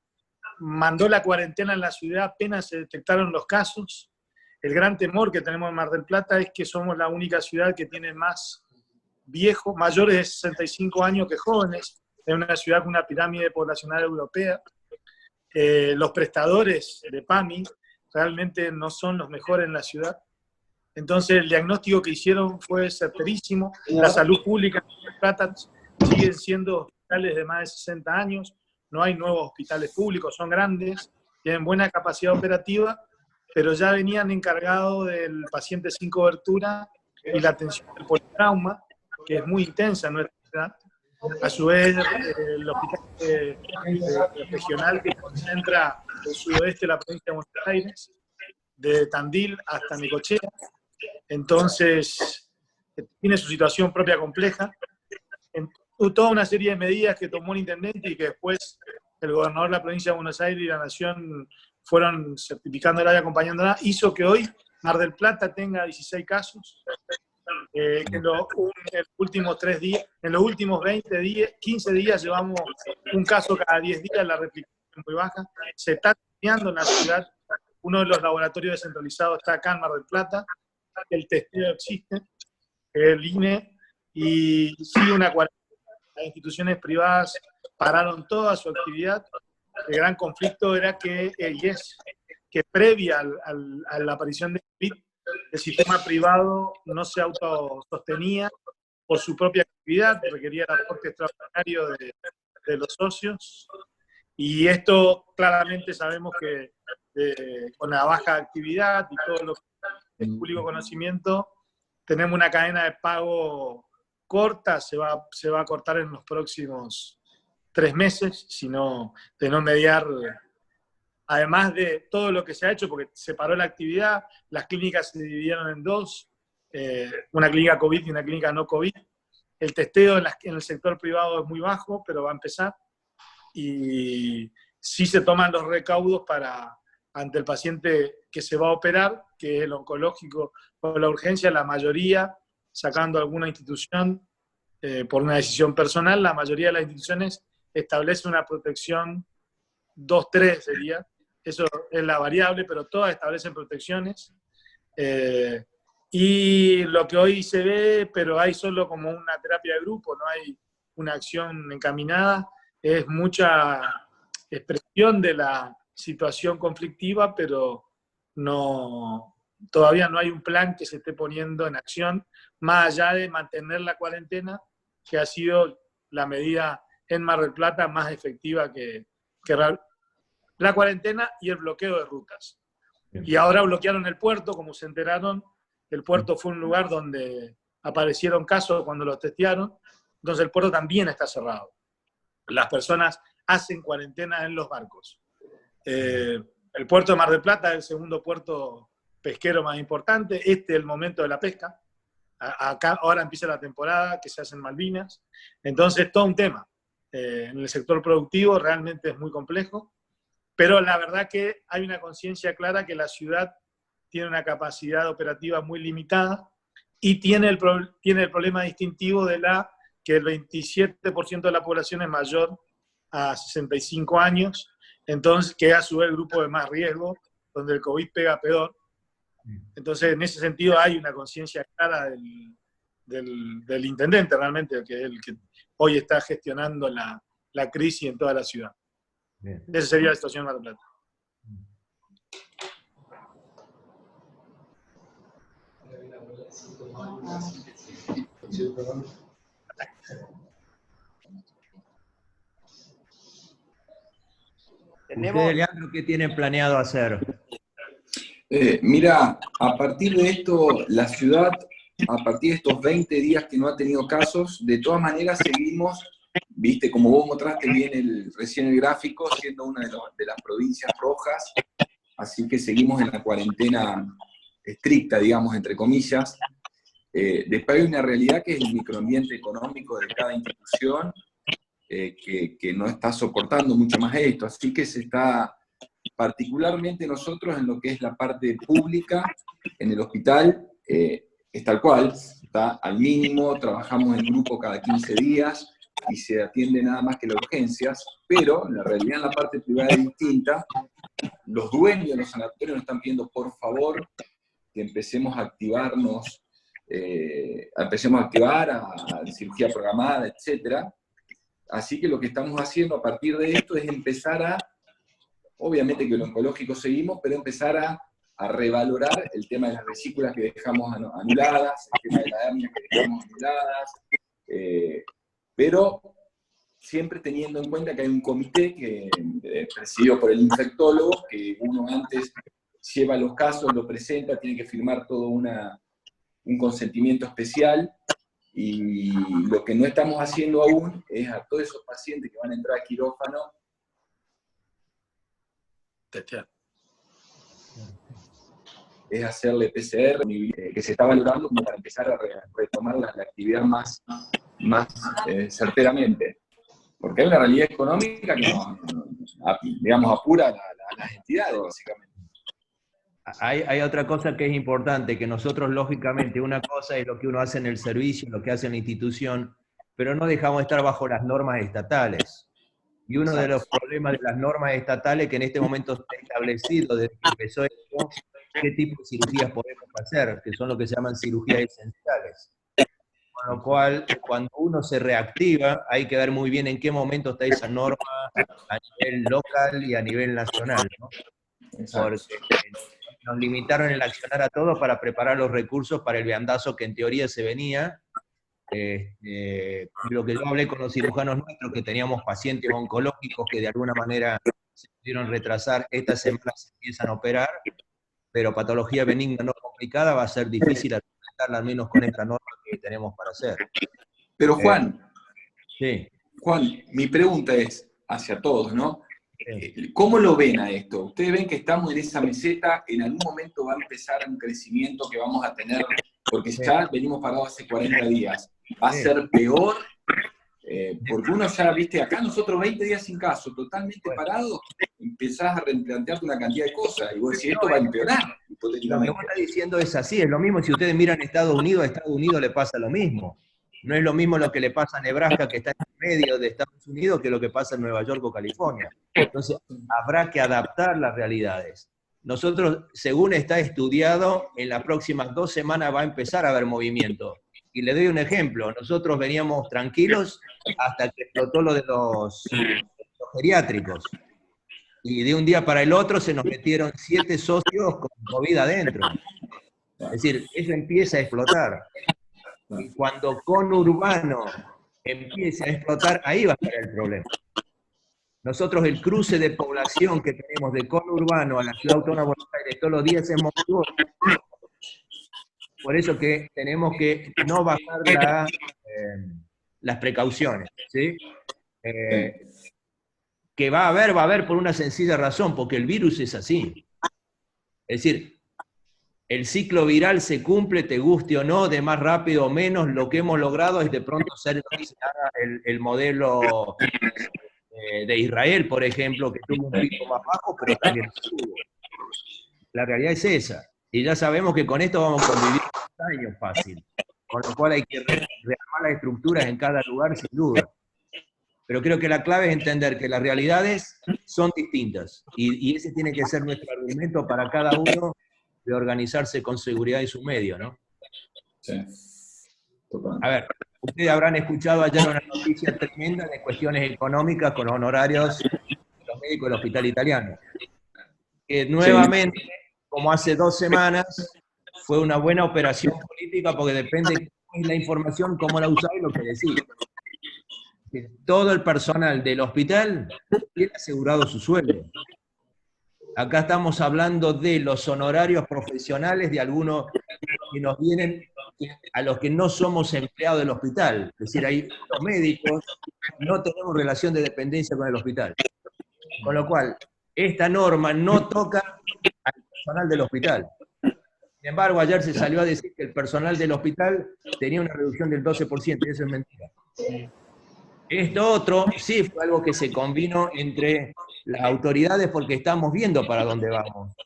mandó la cuarentena en la ciudad apenas se detectaron los casos. El gran temor que tenemos en Mar del Plata es que somos la única ciudad que tiene más viejos, mayores de 65 años que jóvenes. Es una ciudad con una pirámide poblacional europea. Los prestadores de PAMI realmente no son los mejores en la ciudad. Entonces el diagnóstico que hicieron fue certerísimo. La salud pública en Mar del Plata siguen siendo hospitales de más de 60 años. No hay nuevos hospitales públicos, son grandes, tienen buena capacidad operativa, pero ya venían encargados del paciente sin cobertura y la atención del politrauma, que es muy intensa en nuestra ciudad. A su vez, el hospital regional que concentra el sudoeste de la provincia de Buenos Aires, de Tandil hasta Necochea, entonces tiene su situación propia compleja. Toda una serie de medidas que tomó el intendente y que después el gobernador de la provincia de Buenos Aires y la Nación fueron certificándola y acompañándola, hizo que hoy Mar del Plata tenga 16 casos. En los últimos 3 días, en los últimos 15 días llevamos un caso cada 10 días, la replicación muy baja. Se está terminando en la ciudad, uno de los laboratorios descentralizados está acá en Mar del Plata, el testeo existe, el INE, y sigue una cuarentena. Las instituciones privadas pararon toda su actividad. El gran conflicto era que, y es que previa a la aparición de COVID, el sistema privado no se autosostenía por su propia actividad, requería el aporte extraordinario de los socios, y esto claramente sabemos que con la baja actividad y todo lo que es público conocimiento, tenemos una cadena de pago corta, se va a cortar en los próximos 3 meses, de no mediar, además de todo lo que se ha hecho, porque se paró la actividad, las clínicas se dividieron en 2, una clínica COVID y una clínica no COVID. El testeo en el sector privado es muy bajo, pero va a empezar, y sí se toman los recaudos ante el paciente que se va a operar, que es el oncológico o la urgencia, la mayoría, sacando alguna institución por una decisión personal, la mayoría de las instituciones establece una protección 2-3 sería, eso es la variable, pero todas establecen protecciones. Y lo que hoy se ve, pero hay solo como una terapia de grupo, no hay una acción encaminada, es mucha expresión de la situación conflictiva, pero todavía no hay un plan que se esté poniendo en acción, más allá de mantener la cuarentena, que ha sido la medida en Mar del Plata más efectiva que la cuarentena y el bloqueo de rutas. Bien. Y ahora bloquearon el puerto, como se enteraron, el puerto fue un lugar donde aparecieron casos cuando los testearon, entonces el puerto también está cerrado. Las personas hacen cuarentena en los barcos. El puerto de Mar del Plata es el segundo puerto pesquero más importante, este es el momento de la pesca, acá ahora empieza la temporada que se hace en Malvinas, entonces todo un tema. En el sector productivo realmente es muy complejo, pero la verdad que hay una conciencia clara que la ciudad tiene una capacidad operativa muy limitada y tiene el problema distintivo de que el 27% de la población es mayor a 65 años, entonces que a su vez el grupo de más riesgo, donde el COVID pega peor. Entonces, en ese sentido hay una conciencia clara del intendente realmente, que es el que hoy está gestionando la crisis en toda la ciudad. Bien. Esa sería la situación en Mar del Plata. ¿Ustedes, Leandro, qué tienen planeado hacer? Mira, a partir de esto, la ciudad, a partir de estos 20 días que no ha tenido casos, de todas maneras seguimos, viste, como vos mostraste bien recién el gráfico, siendo una de las provincias rojas, así que seguimos en la cuarentena estricta, digamos, entre comillas. Después hay una realidad que es el microambiente económico de cada institución, que no está soportando mucho más esto, así que se está, particularmente nosotros en lo que es la parte pública, en el hospital, es tal cual, está al mínimo, trabajamos en grupo cada 15 días y se atiende nada más que las urgencias, pero en la realidad en la parte privada es distinta. Los dueños de los sanatorios nos están pidiendo por favor que empecemos a activarnos, empecemos a activar a cirugía programada, etcétera. Así que lo que estamos haciendo a partir de esto es empezar obviamente que lo oncológico seguimos, pero empezar a revalorar el tema de las vesículas que dejamos anuladas, el tema de la hernia que dejamos anuladas, pero siempre teniendo en cuenta que hay un comité presidido por el infectólogo, que uno antes lleva los casos, lo presenta, tiene que firmar todo un consentimiento especial, y lo que no estamos haciendo aún es a todos esos pacientes que van a entrar a quirófano, testear. Es hacerle PCR, que se está valorando como para empezar a retomar la actividad más certeramente. Porque hay una realidad económica que digamos, apura a las entidades, básicamente. Hay otra cosa que es importante, que nosotros, lógicamente, una cosa es lo que uno hace en el servicio, lo que hace en la institución, pero no dejamos de estar bajo las normas estatales. Y uno de los problemas de las normas estatales que en este momento está establecido desde que empezó esto, qué tipo de cirugías podemos hacer, que son lo que se llaman cirugías esenciales. Con lo cual, cuando uno se reactiva, hay que ver muy bien en qué momento está esa norma a nivel local y a nivel nacional, ¿no? Porque nos limitaron el accionar a todos para preparar los recursos para el viandazo que en teoría se venía. Lo que yo hablé con los cirujanos nuestros, que teníamos pacientes oncológicos que de alguna manera se pudieron retrasar, esta semana se empiezan a operar, pero patología benigna no complicada va a ser difícil atenderla, al menos con esta norma que tenemos para hacer. Pero Juan, sí. Juan, mi pregunta es hacia todos, ¿no? ¿Cómo lo ven a esto? Ustedes ven que estamos en esa meseta, en algún momento va a empezar un crecimiento que vamos a tener, porque ya venimos parados hace 40 días. ¿Va a ser peor? Porque uno ya, viste, acá nosotros 20 días sin caso, totalmente parados, empezás a replantearte una cantidad de cosas, y vos decís, esto va a empeorar, hipotéticamente. Lo que vos estás diciendo es así, es lo mismo si ustedes miran Estados Unidos, a Estados Unidos le pasa lo mismo. No es lo mismo lo que le pasa a Nebraska, que está en medio de Estados Unidos, que lo que pasa en Nueva York o California. Entonces, habrá que adaptar las realidades. Nosotros, según está estudiado, en las próximas 2 semanas va a empezar a haber movimiento. Y le doy un ejemplo. Nosotros veníamos tranquilos hasta que explotó lo de los geriátricos. Y de un día para el otro se nos metieron 7 socios con COVID adentro. Es decir, eso empieza a explotar. Y cuando conurbano empiece a explotar, ahí va a estar el problema. Nosotros el cruce de población que tenemos de conurbano a la Ciudad Autónoma de Buenos Aires todos los días es monstruoso. Por eso que tenemos que no bajar las precauciones, ¿sí? Que va a haber por una sencilla razón, porque el virus es así. Es decir, el ciclo viral se cumple, te guste o no, de más rápido o menos. Lo que hemos logrado es de pronto ser el modelo de Israel, por ejemplo, que tuvo un pico más bajo, pero también subo. La realidad es esa. Y ya sabemos que con esto vamos a convivir 2 años fácil. Con lo cual hay que rearmar las estructuras en cada lugar, sin duda. Pero creo que la clave es entender que las realidades son distintas. Y ese tiene que ser nuestro argumento para cada uno de organizarse con seguridad en su medio, ¿no? Sí. A ver, ustedes habrán escuchado ayer una noticia tremenda de cuestiones económicas con honorarios de los médicos del hospital italiano. Que nuevamente, como hace 2 semanas, fue una buena operación política porque depende de cómo es la información, cómo la usáis y lo que decís. Todo el personal del hospital tiene asegurado su sueldo. Acá estamos hablando de los honorarios profesionales de algunos que nos vienen, a los que no somos empleados del hospital. Es decir, ahí los médicos no tenemos relación de dependencia con el hospital. Con lo cual, esta norma no toca al personal del hospital. Sin embargo, ayer se salió a decir que el personal del hospital tenía una reducción del 12%, y eso es mentira. Esto otro sí fue algo que se convino entre las autoridades porque estamos viendo para dónde vamos.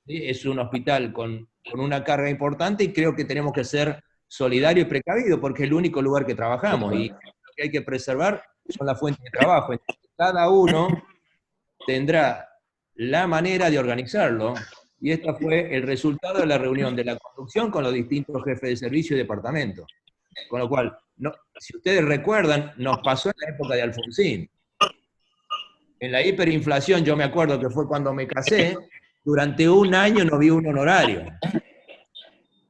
¿Sí? Es un hospital con una carga importante y creo que tenemos que ser solidarios y precavidos porque es el único lugar que trabajamos y lo que hay que preservar son las fuentes de trabajo. Entonces, cada uno tendrá la manera de organizarlo y este fue el resultado de la reunión de la conducción con los distintos jefes de servicio y departamentos. Con lo cual, si ustedes recuerdan, nos pasó en la época de Alfonsín. En la hiperinflación, yo me acuerdo que fue cuando me casé, durante 1 año no vi un honorario.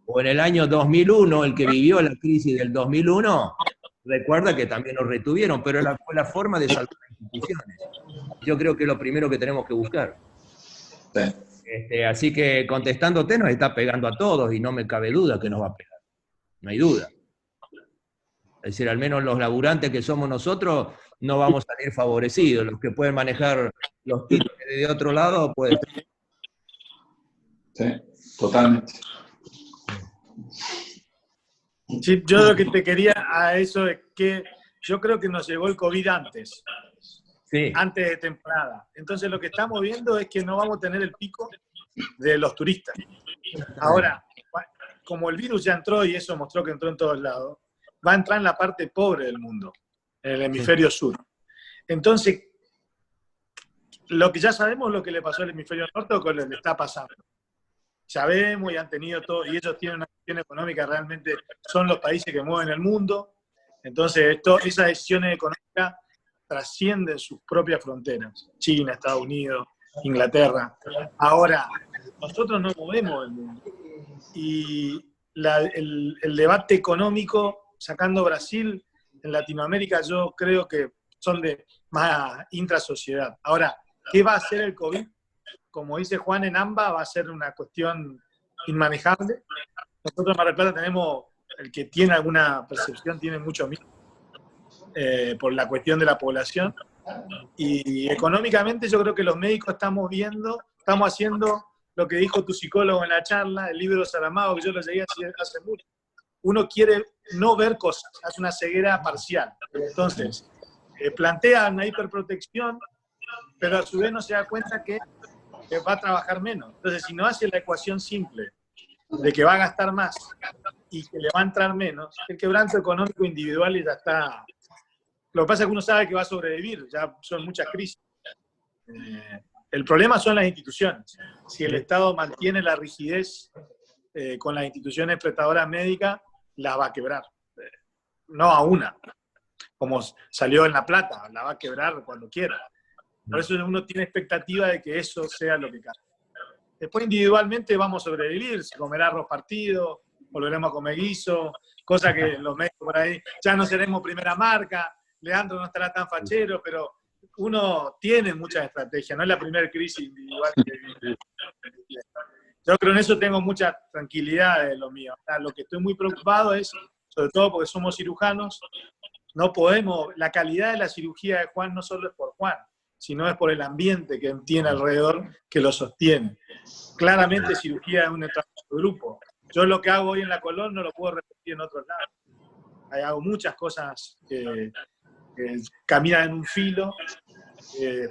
O en el año 2001, el que vivió la crisis del 2001, recuerda que también nos retuvieron, pero fue la forma de salvar las instituciones. Yo creo que es lo primero que tenemos que buscar. Sí. Así que contestándote nos está pegando a todos y no me cabe duda que nos va a pegar. No hay duda. Es decir, al menos los laburantes que somos nosotros no vamos a salir favorecidos. Los que pueden manejar los títulos de otro lado, pueden. Sí, totalmente. Sí, yo lo que te quería a eso es que yo creo que nos llegó el COVID antes. Sí. Antes de temporada. Entonces lo que estamos viendo es que no vamos a tener el pico de los turistas. Ahora, como el virus ya entró y eso mostró que entró en todos lados, va a entrar en la parte pobre del mundo, en el hemisferio sur. Entonces, lo que ya sabemos es lo que le pasó al hemisferio norte o lo que le está pasando. sabemos y han tenido todo, y ellos tienen una cuestión económica, realmente son los países que mueven el mundo. Entonces, esas decisiones económicas trascienden sus propias fronteras. China, Estados Unidos, Inglaterra. Ahora, nosotros no movemos el mundo. Y el debate económico, sacando Brasil, en Latinoamérica yo creo que son de más intrasociedad. Ahora, ¿qué va a hacer el COVID? Como dice Juan, en AMBA va a ser una cuestión inmanejable. Nosotros en Mar del Plata tenemos, el que tiene alguna percepción tiene mucho miedo por la cuestión de la población. Y económicamente yo creo que los médicos estamos haciendo lo que dijo tu psicólogo en la charla, el libro Saramago, que yo lo leí hace mucho. Uno quiere no ver cosas, hace una ceguera parcial. Entonces, plantea una hiperprotección, pero a su vez no se da cuenta que va a trabajar menos. Entonces, si no hace la ecuación simple de que va a gastar más y que le va a entrar menos, el quebranto económico individual ya está. Lo que pasa es que uno sabe que va a sobrevivir, ya son muchas crisis. El problema son las instituciones. Si el Estado mantiene la rigidez con las instituciones prestadoras médicas, las va a quebrar. No a una, como salió en La Plata, la va a quebrar cuando quiera. Por eso uno tiene expectativa de que eso sea lo que cambie. Después individualmente vamos a sobrevivir, se comerá arroz partido, volveremos a comer guiso, cosa que los médicos por ahí, ya no seremos primera marca, Leandro no estará tan fachero, pero uno tiene muchas estrategias, no es la primera crisis individual que vive. Yo creo en eso tengo mucha tranquilidad de lo mío. Lo que estoy muy preocupado es, sobre todo porque somos cirujanos, no podemos, la calidad de la cirugía de Juan no solo es por Juan, sino es por el ambiente que tiene alrededor que lo sostiene. Claramente cirugía es un grupo. Yo lo que hago hoy en la Colón no lo puedo repetir en otros lados. Hago muchas cosas que caminan en un filo.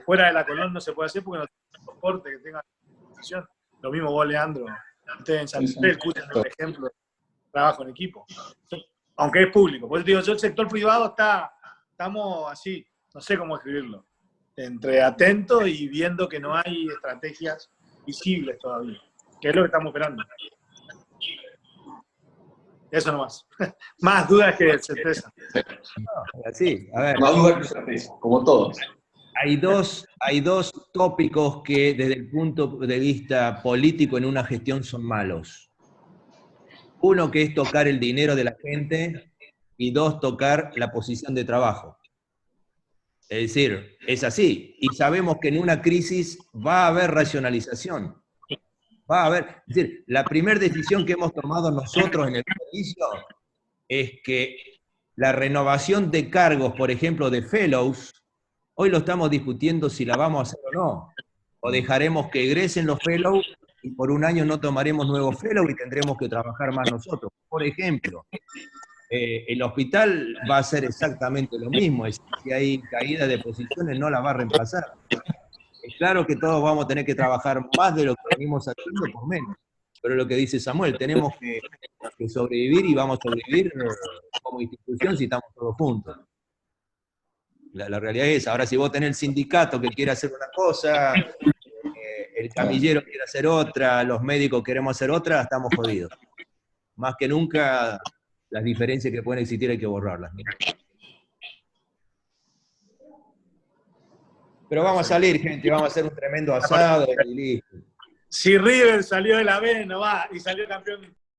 Fuera de la Colón no se puede hacer porque no tiene soporte que tenga posición. Lo mismo vos, Leandro. Ustedes en San Miguel escuchan, por ejemplo, trabajo en equipo. Aunque es público. Por eso digo, yo el sector privado estamos así, no sé cómo escribirlo, entre atentos y viendo que no hay estrategias visibles todavía, que es lo que estamos esperando. Eso nomás. Más dudas que certeza. Sí, a ver. Más dudas que certeza, como todos. Hay dos tópicos que desde el punto de vista político en una gestión son malos. Uno que es tocar el dinero de la gente y dos, tocar la posición de trabajo. Es decir, es así. Y sabemos que en una crisis va a haber racionalización. Va a haber, es decir, la primera decisión que hemos tomado nosotros en el servicio es que la renovación de cargos, por ejemplo, de fellows, hoy lo estamos discutiendo si la vamos a hacer o no. O dejaremos que egresen los fellows y por un año no tomaremos nuevos fellows y tendremos que trabajar más nosotros. Por ejemplo, el hospital va a hacer exactamente lo mismo. Es decir, si hay caída de posiciones, no la va a reemplazar. Es claro que todos vamos a tener que trabajar más de lo que venimos haciendo por menos. Pero lo que dice Samuel, tenemos que sobrevivir y vamos a sobrevivir como institución si estamos todos juntos. La realidad es esa. Ahora, si vos tenés el sindicato que quiere hacer una cosa, el camillero quiere hacer otra, los médicos queremos hacer otra, estamos jodidos. Más que nunca, las diferencias que pueden existir hay que borrarlas, ¿no? Pero vamos a salir, gente, vamos a hacer un tremendo asado y listo. Si River salió de la B, no va, y salió campeón